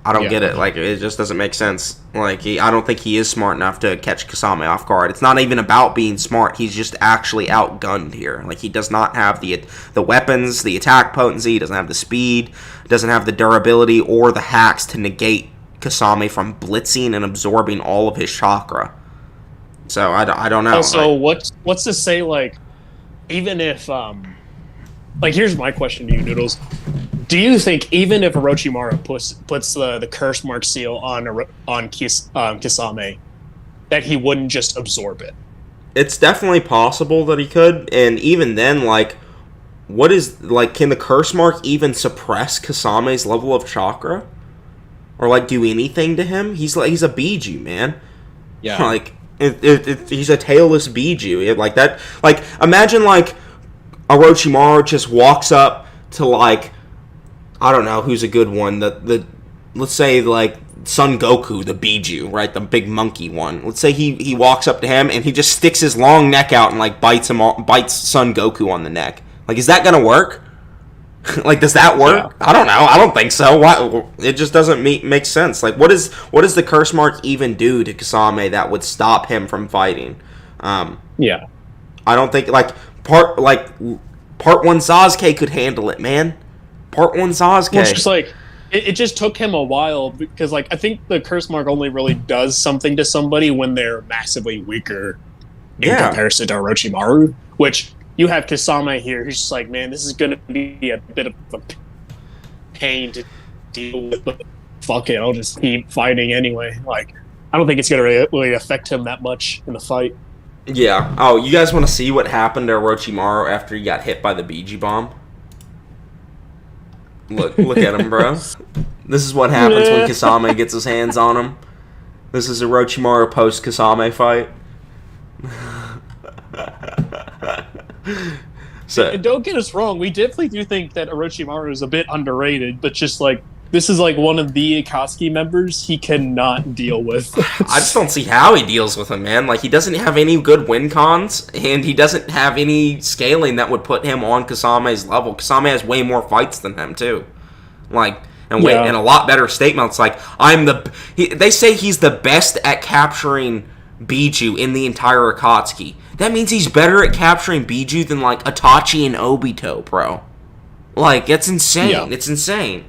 I don't get it. Like, it just doesn't make sense. Like, I don't think he is smart enough to catch Kisame off guard. It's not even about being smart. He's just actually outgunned here. Like, he does not have the weapons, the attack potency, he doesn't have the speed, doesn't have the durability or the hacks to negate Kisame from blitzing and absorbing all of his chakra. So, I don't know. Also, what's to say, like, even if, like, here's my question to you, Noodles. Do you think even if Orochimaru puts the curse mark seal on Kisame, that he wouldn't just absorb it? It's definitely possible that he could, and even then, like, what is, like, can the curse mark even suppress Kisame's level of chakra? Or, like, do anything to him? He's a Biju, man. Yeah. Like, he's a tailless Biju. Like, that, like, imagine, like, Orochimaru just walks up to, like, I don't know who's a good one. Let's say, like, Son Goku, the Biju, right? The big monkey one. Let's say he walks up to him and he just sticks his long neck out and, like, bites Son Goku on the neck. Like, is that gonna work? Like, does that work? Yeah. I don't know. I don't think so. Why? It just doesn't make sense. Like, what does the curse mark even do to Kisame that would stop him from fighting? Yeah. I don't think, like, part 1 Sasuke could handle it, man. Part 1 Sasuke. Well, it's just like, it just took him a while because, like, I think the curse mark only really does something to somebody when they're massively weaker in comparison to Orochimaru, which you have Kisame here. He's just like, man, this is going to be a bit of a pain to deal with, but fuck it, I'll just keep fighting anyway. Like, I don't think it's going to really affect him that much in the fight. Yeah. Oh, you guys want to see what happened to Orochimaru after he got hit by the Biji bomb? Look at him, bro. This is what happens when Kisame gets his hands on him. This is a Orochimaru post-Kisame fight. So, and don't get us wrong, we definitely do think that Orochimaru is a bit underrated, but just, like, this is, like, one of the Akatsuki members he cannot deal with. I just don't see how he deals with him, man. Like, he doesn't have any good win cons, and he doesn't have any scaling that would put him on Kisame's level. Kisame has way more fights than him, too. Like, and a lot better statements. Like, they say he's the best at capturing Biju in the entire Akatsuki. That means he's better at capturing Biju than, like, Itachi and Obito, bro. Like, it's insane. Yeah. It's insane.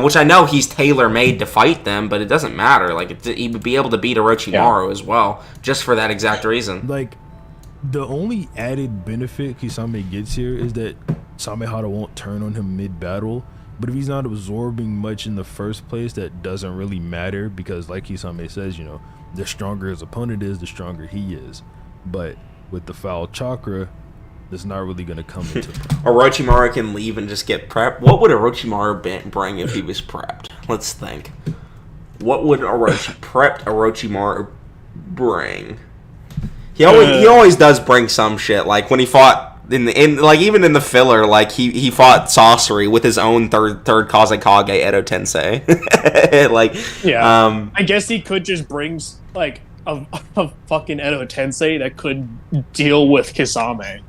Which I know he's tailor-made to fight them, but it doesn't matter. Like, he would be able to beat Orochimaru as well, just for that exact reason. Like, the only added benefit Kisame gets here is that Samehada won't turn on him mid-battle. But if he's not absorbing much in the first place, that doesn't really matter, because like Kisame says, you know, the stronger his opponent is, the stronger he is. But with the foul chakra, it's not really going to come into it. Orochimaru can leave and just get prepped. What would Orochimaru bring if he was prepped? Let's think. What would prepped Orochimaru bring? He always does bring some shit. Like when he fought like even in the filler, like he fought Sasori with his own third Kazekage Edo Tensei. Like I guess he could just bring like a fucking Edo Tensei that could deal with Kisame.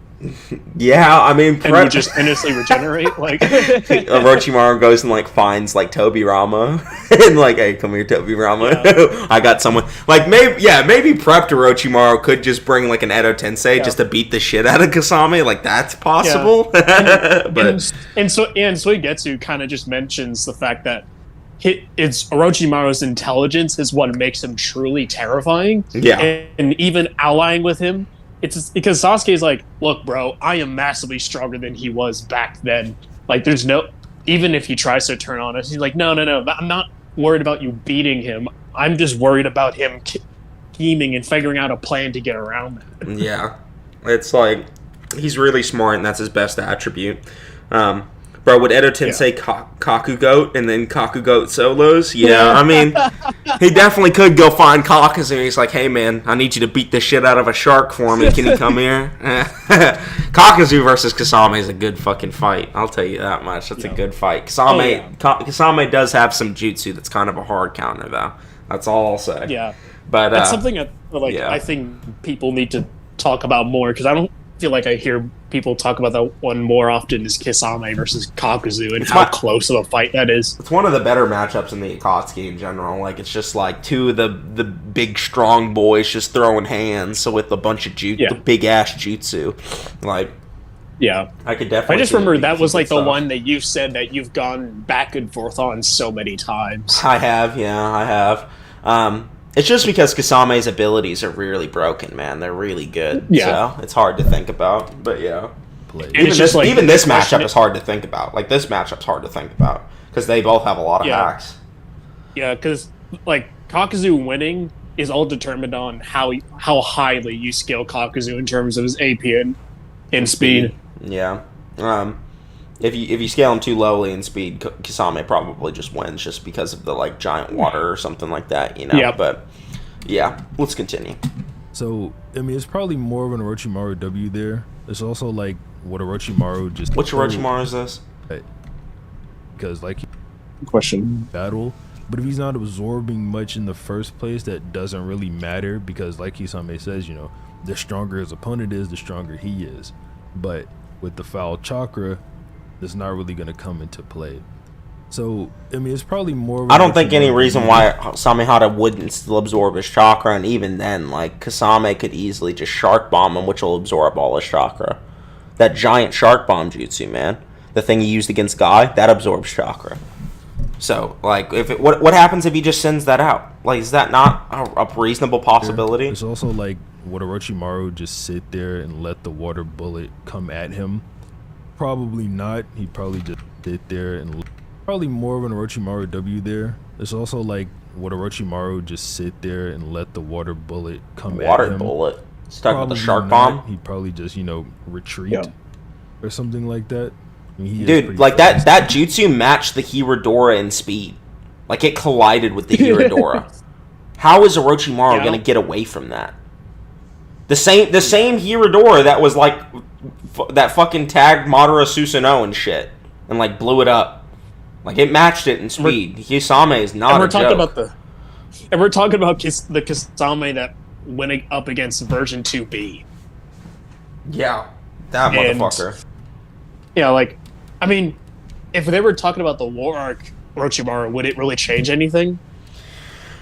Yeah, I mean, and would just endlessly regenerate. Like Orochimaru goes and like finds like Tobirama and like, hey, come here, Tobirama. Yeah. I got someone. Like maybe prepped Orochimaru could just bring like an Edo Tensei just to beat the shit out of Kisame. Like that's possible. Yeah. And Suigetsu kind of just mentions the fact that it's Orochimaru's intelligence is what makes him truly terrifying. Yeah, and even allying with him. It's because Sasuke's like, look, bro, I am massively stronger than he was back then. Like, there's no... Even if he tries to turn on us, he's like, no, I'm not worried about you beating him. I'm just worried about him scheming and figuring out a plan to get around that. Yeah. It's like, he's really smart, and that's his best attribute. Bro, would Edo Tensei Kaku Goat and then Kaku Goat solos? Yeah, I mean, he definitely could go find Kakuzu. He's like, hey, man, I need you to beat the shit out of a shark for me. Can you come here? Kakuzu versus Kisame is a good fucking fight. I'll tell you that much. That's a good fight. Kisame does have some jutsu that's kind of a hard counter, though. That's all I'll say. Yeah, But that's something that yeah. I think people need to talk about more, because I don't feel like I hear people talk about that one more often, is Kisame versus Kakuzu and how close of a fight that is. It's one of the better matchups in the Akatsuki in general. Like, it's just like two of the big strong boys just throwing hands, so with a bunch of the big ass jutsu. Like, yeah, I could definitely. I just remember that was like the one that you've said that you've gone back and forth on so many times. I have. It's just because Kisame's abilities are really broken, man. They're really good. Yeah. So it's hard to think about. But yeah. Even this matchup is hard to think about. Like, this matchup's hard to think about. Because they both have a lot of hacks. Yeah, because, like, Kakuzu winning is all determined on how highly you scale Kakuzu in terms of his AP and speed. Yeah. If you scale him too lowly in speed, Kisame probably just wins just because of the, like, giant water or something like that, you know? Yep. But, yeah, let's continue. So, I mean, it's probably more of an Orochimaru W there. It's also, like, what Orochimaru just... Which Orochimaru is this? Because, like... Question. Battle. But if he's not absorbing much in the first place, that doesn't really matter. Because, like Kisame says, you know, the stronger his opponent is, the stronger he is. But with the foul chakra... it's not really going to come into play. So, I mean, it's probably more... I don't think any reason why Samehada wouldn't still absorb his chakra, and even then, like, Kisame could easily just Shark Bomb him, which will absorb all his chakra. That giant Shark Bomb jutsu, man. The thing he used against Guy, that absorbs chakra. So, like, what happens if he just sends that out? Like, is that not a reasonable possibility? It's also, like, would Orochimaru just sit there and let the water bullet come at him? Probably not. He'd probably just sit there and probably more of an Orochimaru W there. It's also like, would Orochimaru just sit there and let the water bullet come at him? Water bullet? Stuck with the Shark Bomb? He'd probably just, you know, retreat or something like that. I mean, dude, like, that jutsu matched the Hiradora in speed. Like, it collided with the Hiradora. How is Orochimaru going to get away from that? The same Hiradora that was, like... that fucking tagged Madara Susanoo and shit, and like blew it up. Like, it matched it in speed. Kisame is not a joke. And we're talking about the Kisame that went up against version 2B. Yeah, that motherfucker. Yeah, like, I mean, if they were talking about the War Arc Orochimaru, would it really change anything?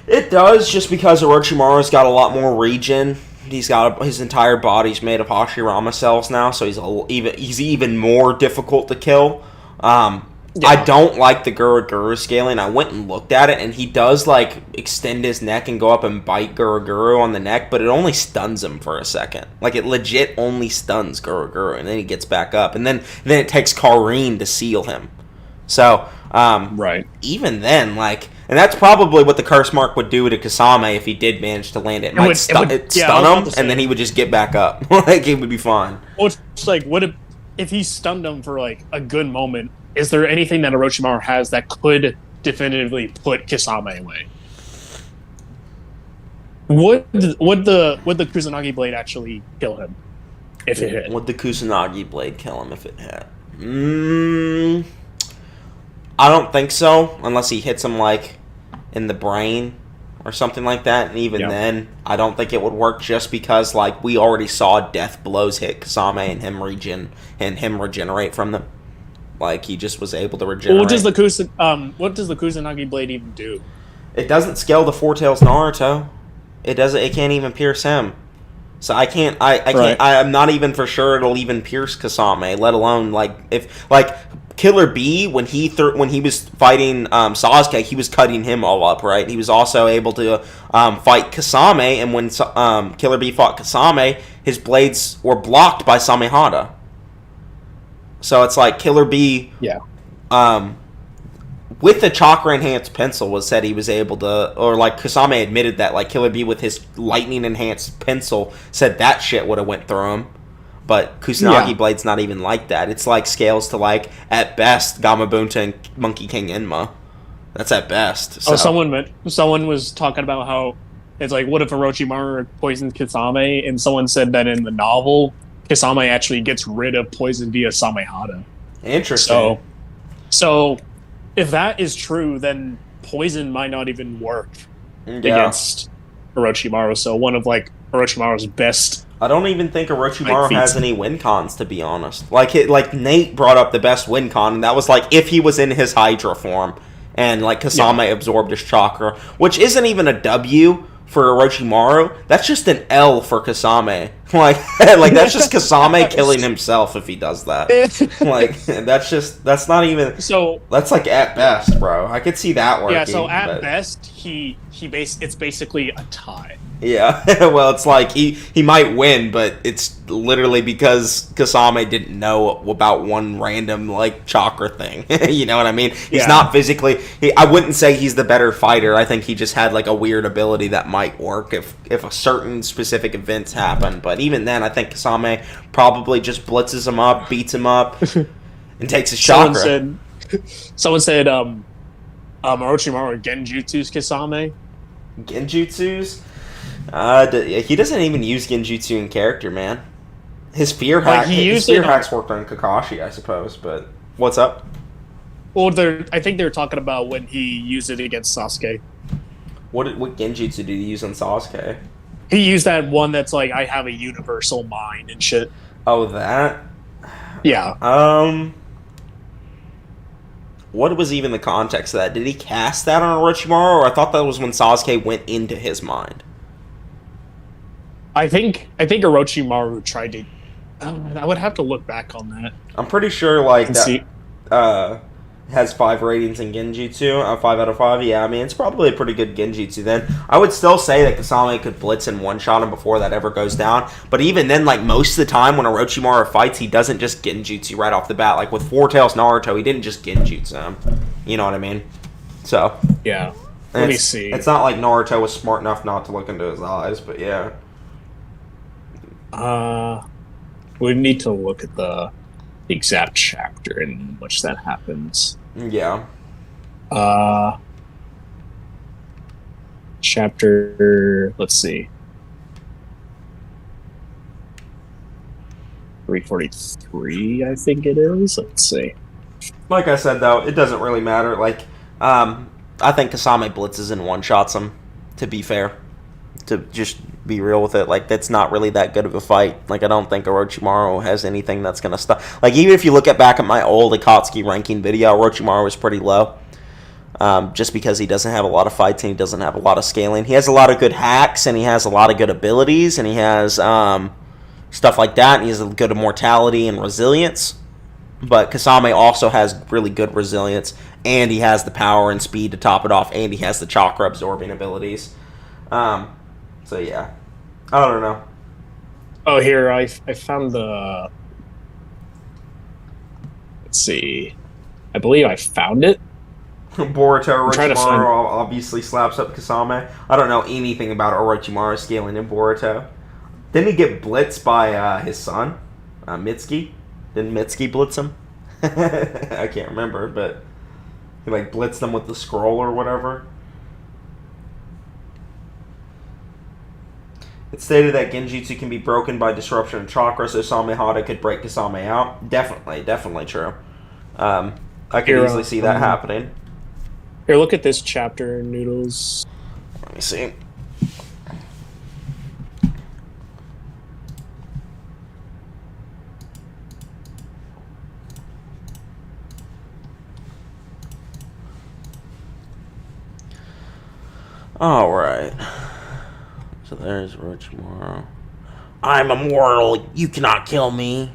It does, just because Orochimaru's got a lot more regen. He's got his entire body's made of Hashirama cells now, so he's even more difficult to kill. I don't like the Guruguru scaling. I went and looked at it, and he does, like, extend his neck and go up and bite Guruguru on the neck, but it only stuns him for a second. Like, it legit only stuns Guruguru, and then he gets back up. And then it takes Kareen to seal him. So, even then, like... And that's probably what the curse mark would do to Kisame if he did manage to land it. It might stun him, and then he would just get back up. Like, it would be fine. Well, it's like, what if he stunned him for, like, a good moment? Is there anything that Orochimaru has that could definitively put Kisame away? Would the Kusanagi blade actually kill him if it hit? Would the Kusanagi blade kill him if it hit? I don't think so, unless he hits him, like, in the brain or something like that. And even then, I don't think it would work, just because, like, we already saw death blows hit Kisame and him regenerate from them. Like, he just was able to regenerate. Well, what does the Kusanagi blade even do? It doesn't scale the Four Tails Naruto. It can't even pierce him. So I can't. I'm not even for sure it'll even pierce Kisame. Let alone, like, if, like, Killer B, when he was fighting Sasuke, he was cutting him all up, right? He was also able to fight Kisame, and when Killer B fought Kisame, his blades were blocked by Samehada. So it's like Killer B, with the chakra enhanced pencil, was said he was able to, or like Kisame admitted that, like, Killer B with his lightning enhanced pencil said that shit would have went through him. But Kusanagi blade's not even like that. It's like scales to, like, at best, Gamabunta and Monkey King Enma. That's at best. So. Oh, someone was talking about how it's like, what if Orochimaru poisons Kisame? And someone said that in the novel, Kisame actually gets rid of poison via Samehada. Interesting. So if that is true, then poison might not even work against Orochimaru. So one of like Orochimaru's best. I don't even think Orochimaru has any win cons, to be honest. Like Nate brought up the best win con, and that was like if he was in his Hydra form, and like Kisame absorbed his chakra, which isn't even a W for Orochimaru. That's just an L for Kisame. Like that's just Kisame killing himself if he does that. Like that's not even. So that's like at best, bro. I could see that working. Yeah. So at best, it's basically a tie. Yeah, well, it's like he might win, but it's literally because Kisame didn't know about one random like chakra thing. You know what I mean? He's not physically. I wouldn't say he's the better fighter. I think he just had like a weird ability that might work if a certain specific events happen. But even then, I think Kisame probably just blitzes him up, beats him up, and takes his chakra. Someone said, Orochimaru Genjutsu's Kisame. Genjutsu's. He doesn't even use Genjutsu in character, man. His fear hacks worked on Kakashi, I suppose. But what's up? Well, I think they were talking about when he used it against Sasuke. What Genjutsu did he use on Sasuke? He used that one that's like, I have a universal mind and shit. Oh, that? Yeah. What was even the context of that? Did he cast that on Orochimaru, or I thought that was when Sasuke went into his mind? I think Orochimaru tried to. I would have to look back on that. I'm pretty sure like that has 5 ratings in Genjutsu, 5 out of 5. Yeah, I mean it's probably a pretty good Genjutsu. Then I would still say that Kisame could blitz and one shot him before that ever goes down. But even then, like most of the time when Orochimaru fights, he doesn't just Genjutsu right off the bat. Like with Four Tails Naruto, he didn't just Genjutsu him. You know what I mean? So yeah. Let me see. It's not like Naruto was smart enough not to look into his eyes, but yeah. We need to look at the exact chapter in which that happens. Yeah. Chapter, let's see. 343, I think it is. Let's see. Like I said, though, it doesn't really matter. Like, I think Kisame blitzes and one-shots him, to be fair. To just be real with it, like that's not really that good of a fight. Like I don't think Orochimaru has anything that's gonna stop. Like even if you look back at my old Akatsuki ranking video, Orochimaru was pretty low, just because he doesn't have a lot of fights and he doesn't have a lot of scaling. He has a lot of good hacks and he has a lot of good abilities and he has stuff like that. And he has a good immortality and resilience. But Kisame also has really good resilience and he has the power and speed to top it off, and he has the chakra absorbing abilities. So yeah, I don't know. Oh, here I found the. Let's see. I believe I found it. Boruto Orochimaru obviously slaps up Kisame. I don't know anything about Orochimaru scaling in Boruto. Didn't he get blitzed by his son, Mitsuki? Didn't Mitsuki blitz him? I can't remember, but he like blitzed him with the scroll or whatever. It's stated that Genjutsu can be broken by disruption of chakra, so Samehada could break Kisame out. Definitely true. I can easily see that happening. Here, look at this chapter, Noodles. Let me see. Alright. So there's Orochimaru. I'm immortal. You cannot kill me.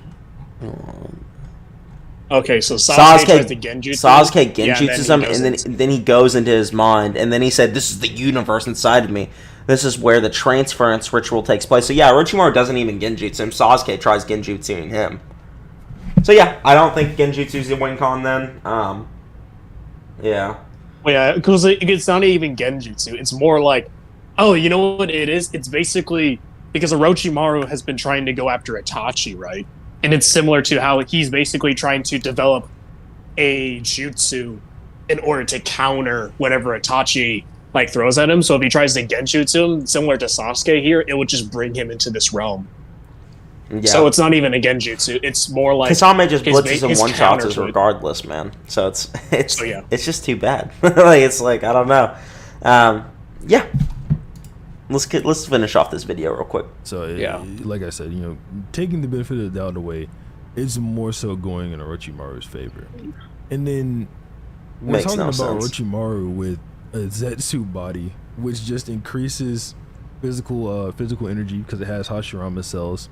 Okay, so Sasuke tries to Genjutsu. Sasuke Genjutsus him, and then he goes into his mind, and then he said, "This is the universe inside of me. This is where the transference ritual takes place." So yeah, Orochimaru doesn't even Genjutsu him. Sasuke tries Genjutsuing him. So yeah, I don't think Genjutsu's the win con then. Yeah. Well, yeah, because it's not even Genjutsu. It's more like, oh, you know what it is? It's basically because Orochimaru has been trying to go after Itachi, right? And it's similar to how he's basically trying to develop a jutsu in order to counter whatever Itachi like throws at him. So if he tries to Genjutsu him, similar to Sasuke here, it would just bring him into this realm. Yeah. So it's not even a Genjutsu. It's more like Kisame just blitzes and one shots us regardless, man. So it's just too bad. Like it's like I don't know. yeah. Let's finish off this video real quick. So like I said, taking the benefit of the doubt away, it's more so going in Orochimaru's favor. And then we're talking about Orochimaru with a Zetsu body, which just increases physical energy because it has Hashirama cells,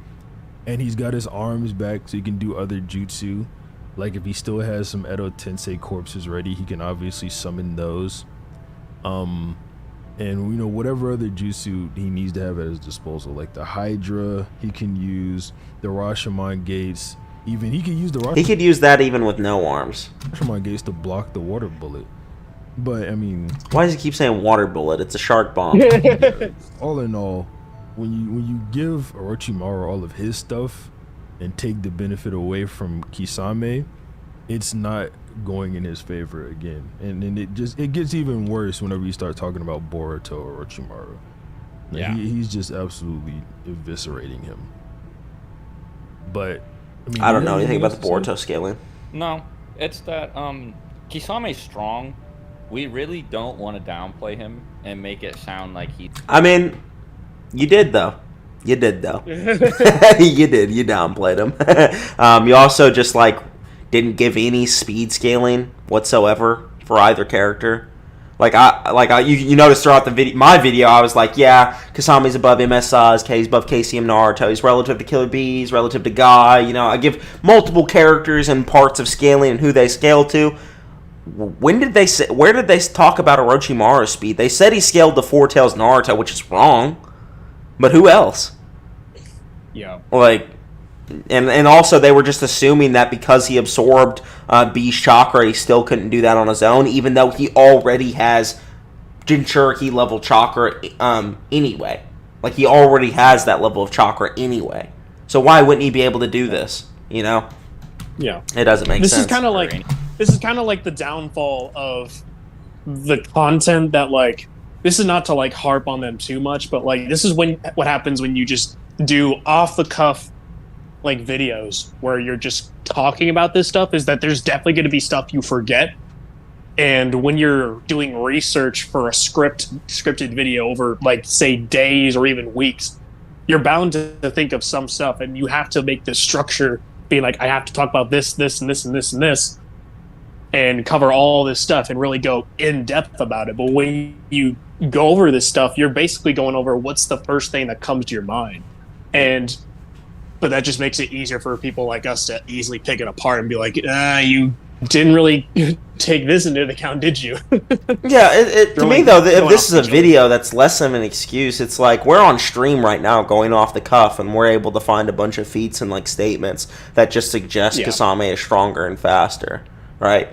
and he's got his arms back so he can do other jutsu. Like if he still has some Edo Tensei corpses ready, he can obviously summon those. And whatever other jutsu he needs to have at his disposal, like the Hydra, he can use the Rashomon gates. Even he could use the He could use that even with no arms. Rashomon gates to block the water bullet. But I mean, why does he keep saying water bullet? It's a shark bomb. All in all, when you give Orochimaru all of his stuff and take the benefit away from Kisame, it's not going in his favor again, and then it gets even worse whenever you start talking about Boruto or Orochimaru. He's just absolutely eviscerating him. But I don't know anything about the Boruto scaling. No, it's that Kisame's strong. We really don't want to downplay him and make it sound like he. I mean, you did though. You did. You downplayed him. You also just didn't give any speed scaling whatsoever for either character. You noticed throughout my video, I was like, yeah, Kasame's above MSI, he's above KCM Naruto, he's relative to Killer Bee, he's relative to Guy. I give multiple characters and parts of scaling and who they scale to. Where did they talk about Orochimaru's speed? They said he scaled to Four Tails Naruto, which is wrong. But who else? Yeah. And also they were just assuming that because he absorbed Beast Chakra, he still couldn't do that on his own, even though he already has Jinchuriki level Chakra anyway. He already has that level of Chakra anyway. So why wouldn't he be able to do this? Yeah. It doesn't make sense. This is kind of like the downfall of the content that this is not to harp on them too much, but this is what happens when you just do off the cuff videos where you're just talking about this stuff, is that there's definitely going to be stuff you forget. And when you're doing research for a scripted video over say days or even weeks, you're bound to think of some stuff, and you have to make this structure being I have to talk about this, this, and this, and this, and this, and cover all this stuff and really go in depth about it. But when you go over this stuff, you're basically going over what's the first thing that comes to your mind. But that just makes it easier for people like us to easily pick it apart and be you didn't really take this into account, did you? Yeah, to me though, if this is a video, that's less of an excuse. It's we're on stream right now going off the cuff, and we're able to find a bunch of feats and statements that just suggest Kisame is stronger and faster, right?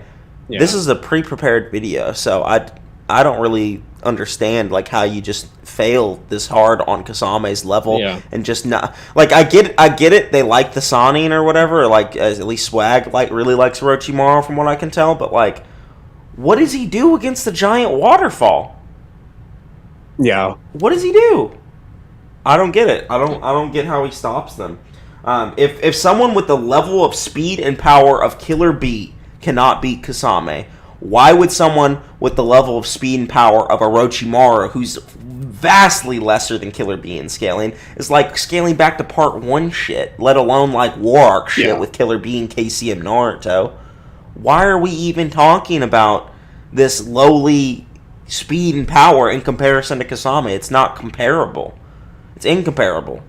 Yeah. This is a pre-prepared video, so I don't really understand how you just fail this hard on Kasame's level and just not I get it, they like the Sanin or whatever, or at least Swag really likes Orochimaru from what I can tell, but what does he do against the giant waterfall? Yeah, what does he do? I don't get it. I don't get how he stops them. If someone with the level of speed and power of Killer Bee cannot beat Kisame, why would someone with the level of speed and power of Orochimaru, who's vastly lesser than Killer Bee in scaling, is scaling back to part 1 shit, let alone War Arc shit with Killer Bee and KCM Naruto? Why are we even talking about this lowly speed and power in comparison to Kisame? It's not comparable. It's incomparable.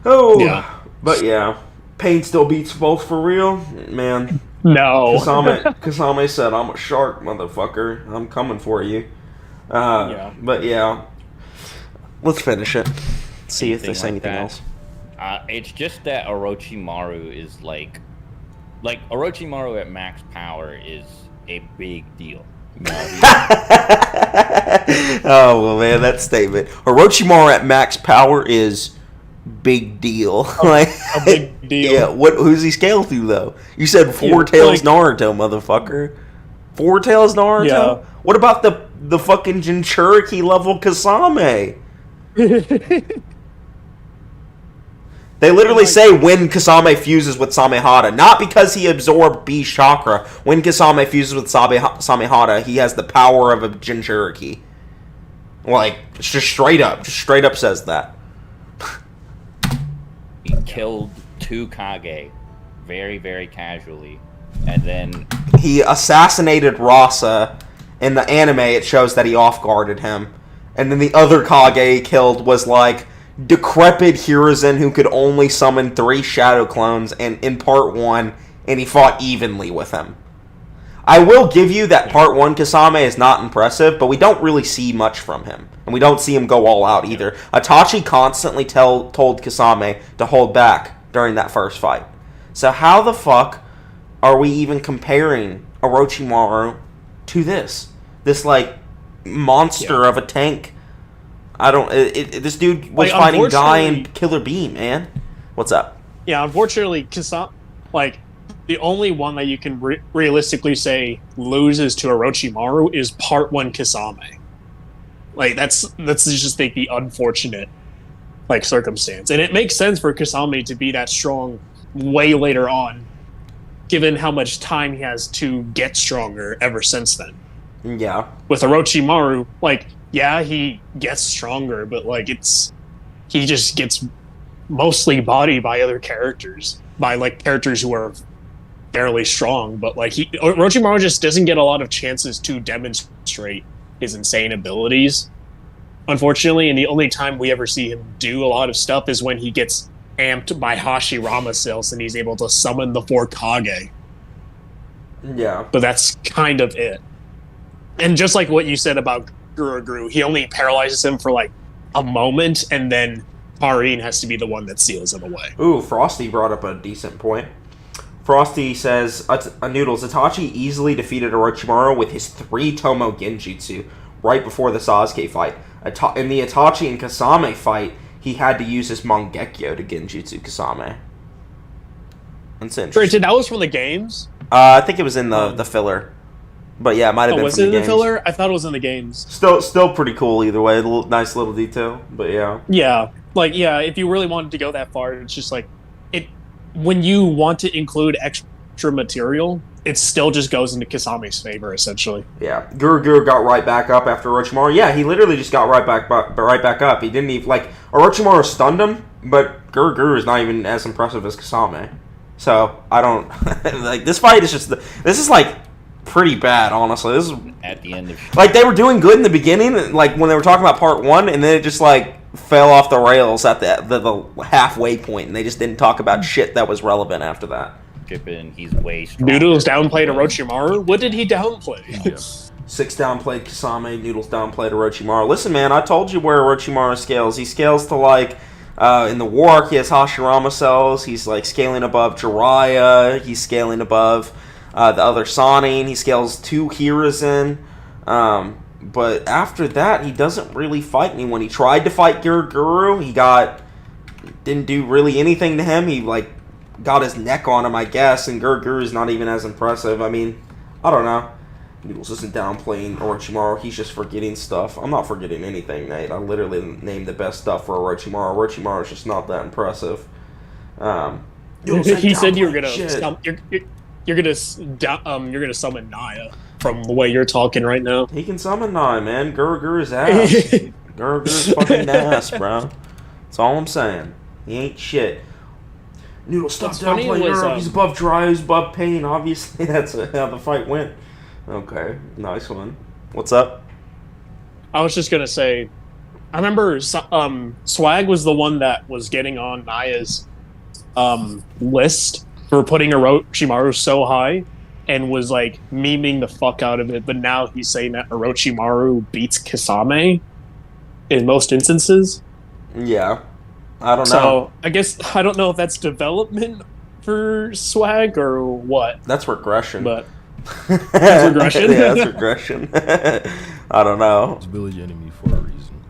Oh, yeah. But yeah, pain still beats both for real, man. No. Kisame said, "I'm a shark, motherfucker. I'm coming for you." But yeah, let's finish it. See if they say anything else. It's just that Orochimaru is Orochimaru at max power is a big deal. Oh well, man, that statement. Orochimaru at max power is big deal. A big deal. Yeah. Who's he scaled through though? You said Four Tails Naruto, motherfucker. Four Tails Naruto. Yeah. What about the fucking Jinchuriki level Kisame? They literally say when Kisame fuses with Samehada, not because he absorbed Beast Chakra. When Kisame fuses with Samehada, he has the power of a Jinchuriki. Like, it's just straight up says that. He killed 2 Kage very, very casually. And then he assassinated Rasa. In the anime, it shows that he off-guarded him. And then the other Kage he killed was, like, decrepit Hiruzen who could only summon 3 shadow clones in part 1, and he fought evenly with him. I will give you that part 1 Kisame is not impressive, but we don't really see much from him. And we don't see him go all out either. Itachi constantly told Kisame to hold back during that first fight. So how the fuck are we even comparing Orochimaru to this like monster of a tank? I don't. This dude was like, fighting Guy and Killer Beam, man. What's up? Yeah, unfortunately, Kisame, like, the only one that you can realistically say loses to Orochimaru is part 1 Kisame. Like, that's just like the unfortunate, like, circumstance, and it makes sense for Kisame to be that strong way later on, given how much time he has to get stronger ever since then. Yeah. With Orochimaru, like, yeah, he gets stronger, but, like, he just gets mostly bodied by other characters, by, like, characters who are fairly strong, but, like, Orochimaru just doesn't get a lot of chances to demonstrate his insane abilities, unfortunately, and the only time we ever see him do a lot of stuff is when he gets amped by Hashirama cells and he's able to summon the 4 Kage. Yeah. But that's kind of it. And just like what you said about Guru, he only paralyzes him for like a moment, and then Parin has to be the one that seals him away. Ooh, Frosty brought up a decent point. Frosty says, Noodles, Itachi easily defeated Orochimaru with his 3 Tomo Genjutsu right before the Sasuke fight. In the Itachi and Kisame fight, he had to use his Mangekyo to Genjutsu Kisame. That's interesting. Granted, that was from the games? I think it was in the filler. But yeah, it might have been was from it the in games. the filler? I thought it was in the games. Still pretty cool either way. Nice little detail, but yeah. Yeah, like, yeah, if you really wanted to go that far, it's just like, when you want to include extra material, it still just goes into Kisame's favor, essentially. Yeah, Guru got right back up after Orochimaru. Yeah, he literally just got right back up. He didn't even, like, Orochimaru stunned him, but Guru is not even as impressive as Kisame. So, I don't, like, this fight is just, this is, like, pretty bad, honestly. This is at the end of like, they were doing good in the beginning, like, when they were talking about part 1, and then it just, like, fell off the rails at the halfway point, and they just didn't talk about shit that was relevant after that. Shippuden, he's way stronger. Noodles downplayed Orochimaru? What did he downplay? Yeah. 6 downplayed Kisame, Noodles downplayed Orochimaru. Listen, man, I told you where Orochimaru scales. He scales to, like, in the war arc, he has Hashirama cells. He's, like, scaling above Jiraiya. He's scaling above the other Sannin. He scales to Hiruzen. But after that, he doesn't really fight anyone. He tried to fight Guru. Didn't do really anything to him. He, like, got his neck on him, I guess, and Guru's not even as impressive. I mean, I don't know. Noodles isn't downplaying Orochimaru. He's just forgetting stuff. I'm not forgetting anything, Nate. I literally named the best stuff for Orochimaru. Orochimaru's just not that impressive. He said you're gonna summon Naya from the way you're talking right now. He can summon Naya, man. Guru's ass. Guru's fucking ass, bro. That's all I'm saying. He ain't shit. Noodle, stop downplaying Europe. He's above Dry, he's above Pain. Obviously, that's how the fight went. Okay, nice one. What's up? I was just gonna say, I remember Swag was the one that was getting on Naya's list for putting Orochimaru so high, and was like memeing the fuck out of it. But now he's saying that Orochimaru beats Kisame in most instances. Yeah, I don't know. So I guess I don't know if that's development for Swag or what. That's regression. But that's regression. Yeah, that's regression. I don't know. It's village enemy for a reason.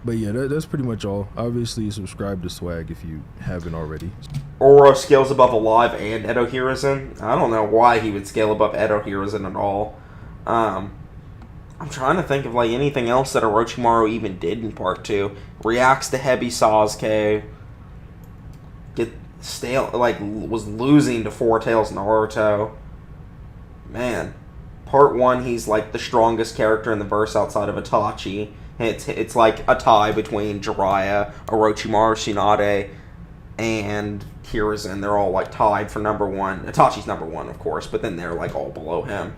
But yeah, that's pretty much all. Obviously, subscribe to Swag if you haven't already. Oro scales above Alive and Edo Hiruzen. I don't know why he would scale above Edo Hiruzen at all. I'm trying to think of like anything else that Orochimaru even did in part 2. Reacts to heavy Sasuke. Was losing to Four Tails Naruto. Man. Part 1, he's like the strongest character in the verse outside of Itachi. It's like a tie between Jiraiya, Orochimaru, Tsunade, and Hiruzen. They're all like tied for number one. Itachi's number one, of course, but then they're like all below him.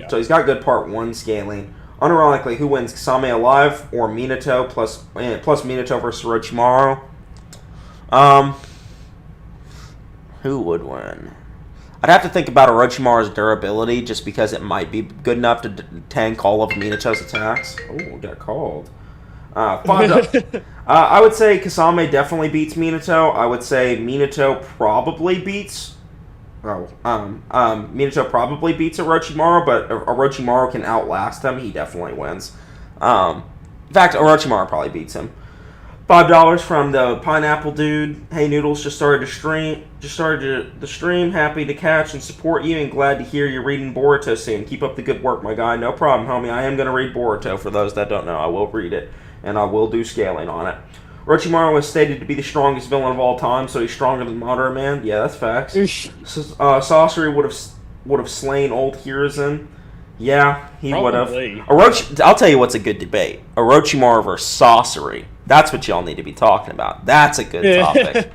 So he's got good part one scaling. Unironically, who wins, Kisame alive or Minato plus Minato versus Orochimaru? Who would win? I'd have to think about Orochimaru's durability, just because it might be good enough to tank all of Minato's attacks. Oh, got called. I would say Kisame definitely beats Minato. I would say Minato probably beats. Minato probably beats Orochimaru, but Orochimaru can outlast him. He definitely wins. In fact, Orochimaru probably beats him. $5 from the Pineapple Dude. Hey Noodles, just started the stream. Happy to catch and support you, and glad to hear you're reading Boruto soon. Keep up the good work, my guy. No problem, homie. I am going to read Boruto. For those that don't know, I will read it, and I will do scaling on it. Orochimaru was stated to be the strongest villain of all time, so he's stronger than Madara Man. Yeah, that's facts. Sasori would have slain old Hiruzen. Yeah, he would have. I'll tell you what's a good debate. Orochimaru versus Sasori. That's what y'all need to be talking about. That's a good topic.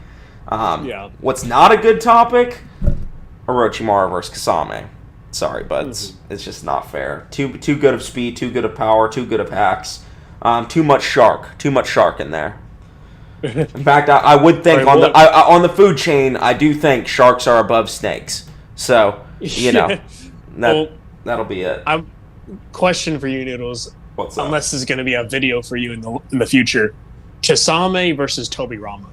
What's not a good topic? Orochimaru versus Kisame. Sorry, but it's just not fair. Too good of speed, too good of power, too good of hacks. Too much shark in there. In fact, I would think on the food chain, I do think sharks are above snakes. So that'll be it. Question for you, Noodles. What's up? Unless there's going to be a video for you in the future. Kisame versus Tobirama.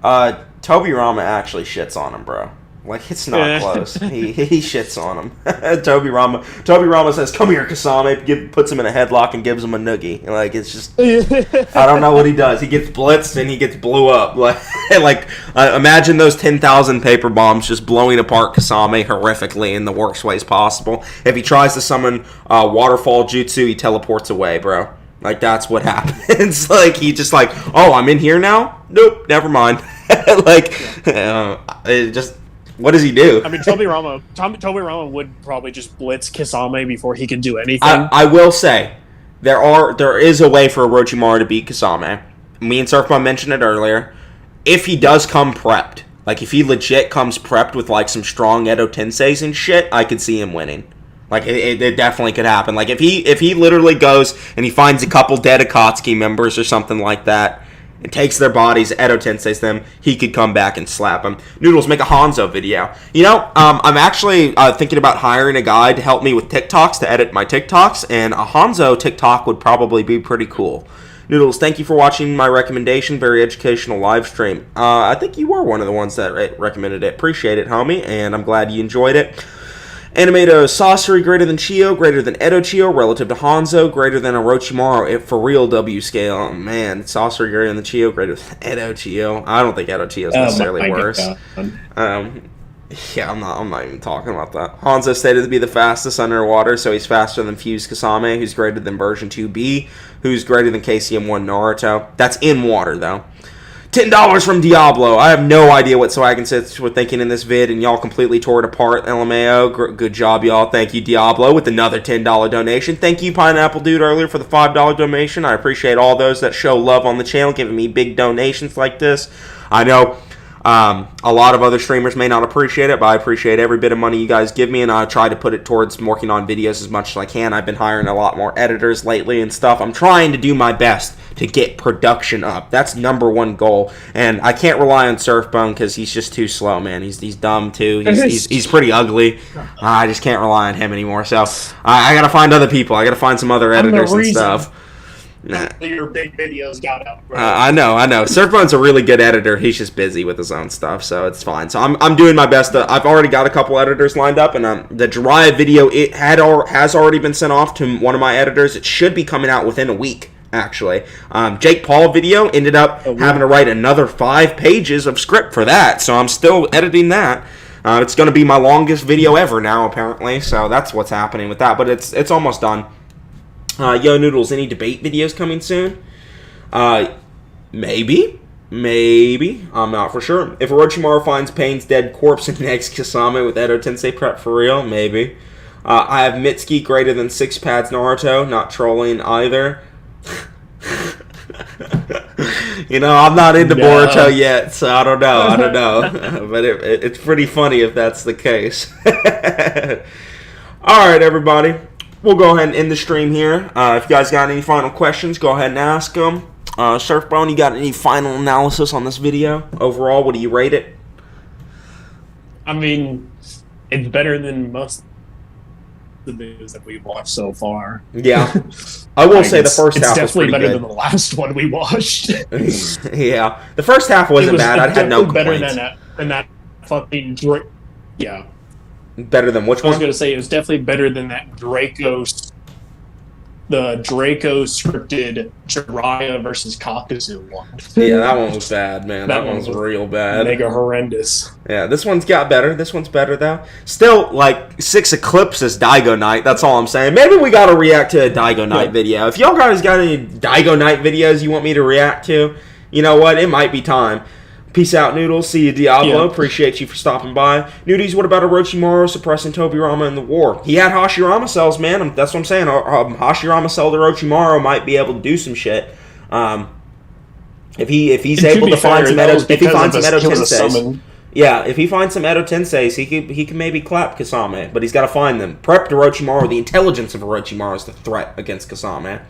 Tobirama actually shits on him, bro. Like, it's not close. He shits on him. Tobirama says, "Come here, Kisame." Puts him in a headlock and gives him a noogie. Like, it's just, I don't know what he does. He gets blitzed and he gets blew up. Like imagine those 10,000 paper bombs just blowing apart Kisame horrifically in the worst ways possible. If he tries to summon waterfall jutsu, he teleports away, bro. Like, that's what happens. Like, he just like, oh, I'm in here now? Nope, never mind. It just... What does he do? I mean, Tobirama would probably just blitz Kisame before he could do anything. I will say, there is a way for Orochimaru to beat Kisame. Me and Surfbone mentioned it earlier. If he does come prepped, like if he legit comes prepped with like some strong Edo Tenseis and shit, I could see him winning. Like, it definitely could happen. Like, if he literally goes and he finds a couple dead Akatsuki members or something like that, and takes their bodies, Edo Tenseis them, he could come back and slap them. Noodles, make a Hanzo video. You know, I'm actually thinking about hiring a guy to help me with TikToks, to edit my TikToks, and a Hanzo TikTok would probably be pretty cool. Noodles, thank you for watching my recommendation. Very educational live stream. I think you were one of the ones that recommended it. Appreciate it, homie, and I'm glad you enjoyed it. Animate a Sasori greater than Chiyo, greater than Edo Chiyo, relative to Hanzo, greater than Orochimaru, for real W scale. Oh, man, Sasori greater than Chiyo, greater than Edo Chiyo. I don't think Edo Chiyo is necessarily worse. Yeah, I'm not even talking about that. Hanzo stated to be the fastest underwater, so he's faster than Fused Kisame, who's greater than version 2B, who's greater than KCM1 Naruto. That's in water, though. $10 from Diablo. I have no idea what Swag Sits were thinking in this vid, and y'all completely tore it apart, LMAO. Good job, y'all. Thank you, Diablo, with another $10 donation. Thank you, Pineapple Dude, earlier for the $5 donation. I appreciate all those that show love on the channel, giving me big donations like this. I know a lot of other streamers may not appreciate it, but I appreciate every bit of money you guys give me, and I try to put it towards working on videos as much as I can. I've been hiring a lot more editors lately and stuff. I'm trying to do my best to get production up. That's number one goal, and I can't rely on Surfbone because he's just too slow, man. He's dumb too. He's pretty ugly. I just can't rely on him anymore. So I gotta find other people. I gotta find some other editors and stuff. Nah. Your big videos got out, bro. I know. Surfbone's a really good editor. He's just busy with his own stuff, so it's fine. So I'm doing my best. I've already got a couple editors lined up, and the Jiraiya video has already been sent off to one of my editors. It should be coming out within a week, actually. Jake Paul video ended up having to write another 5 pages of script for that, so I'm still editing that. It's going to be my longest video ever now, apparently. So that's what's happening with that, but it's almost done. Yo, Noodles, any debate videos coming soon? Maybe. I'm not for sure. If Orochimaru finds Pain's dead corpse and next Kisame with Edo Tensei prep for real, maybe. I have Mitsuki greater than 6 pads Naruto. Not trolling either. I'm not into Boruto yet, so I don't know. But it's pretty funny if that's the case. Alright, everybody. We'll go ahead and end the stream here. If you guys got any final questions, go ahead and ask them. Surfbone, you got any final analysis on this video? Overall, what do you rate it? I mean, it's better than most of the videos that we've watched so far. Yeah. I will say the first half was definitely better good. than the last one we watched. Yeah. The first half wasn't bad. I had no complaints. Better than that fucking yeah. Better than which one? I was going to say it was definitely better than that the Draco scripted Jiraiya versus Kakazu one. Yeah, that one was bad, man. That one was real bad. Mega horrendous. Yeah, this one's got better. This one's better, though. Still, 6 Eclipses Daigo Night. That's all I'm saying. Maybe we got to react to a Daigo Night video. If y'all guys got any Daigo Night videos you want me to react to, you know what? It might be time. Peace out, Noodles. See you, Diablo. Yeah. Appreciate you for stopping by. Nudies, what about Orochimaru suppressing Tobirama in the war? He had Hashirama cells, man. That's what I'm saying. Hashirama cell to Orochimaru might be able to do some shit. If he's able to find some Edo Tenseis. Yeah, if he finds some Edo Tenseis, he can maybe clap Kisame, but he's got to find them. Prep to Orochimaru. The intelligence of Orochimaru is the threat against Kisame.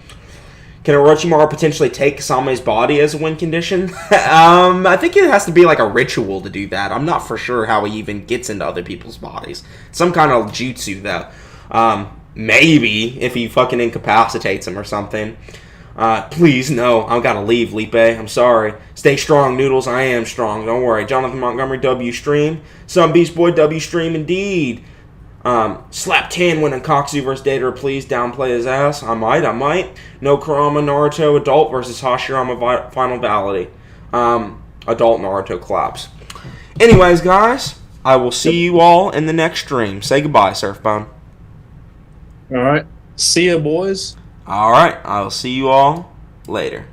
Can Orochimaru potentially take Kasame's body as a win condition? I think it has to be a ritual to do that. I'm not for sure how he even gets into other people's bodies. Some kind of jutsu, though. Maybe if he fucking incapacitates him or something. Please, no. I've got to leave, Lipe. I'm sorry. Stay strong, Noodles. I am strong. Don't worry. Jonathan Montgomery, W stream. Some Beast Boy, W stream indeed. Slap 10 winning Akatsuki versus Data, please downplay his ass. I might. No Kurama Naruto adult versus Hashirama final validity. Adult Naruto collapse. Anyways, guys, I will see you all in the next stream. Say goodbye, Surfbone. Alright. See ya, boys. Alright, I will see you all later.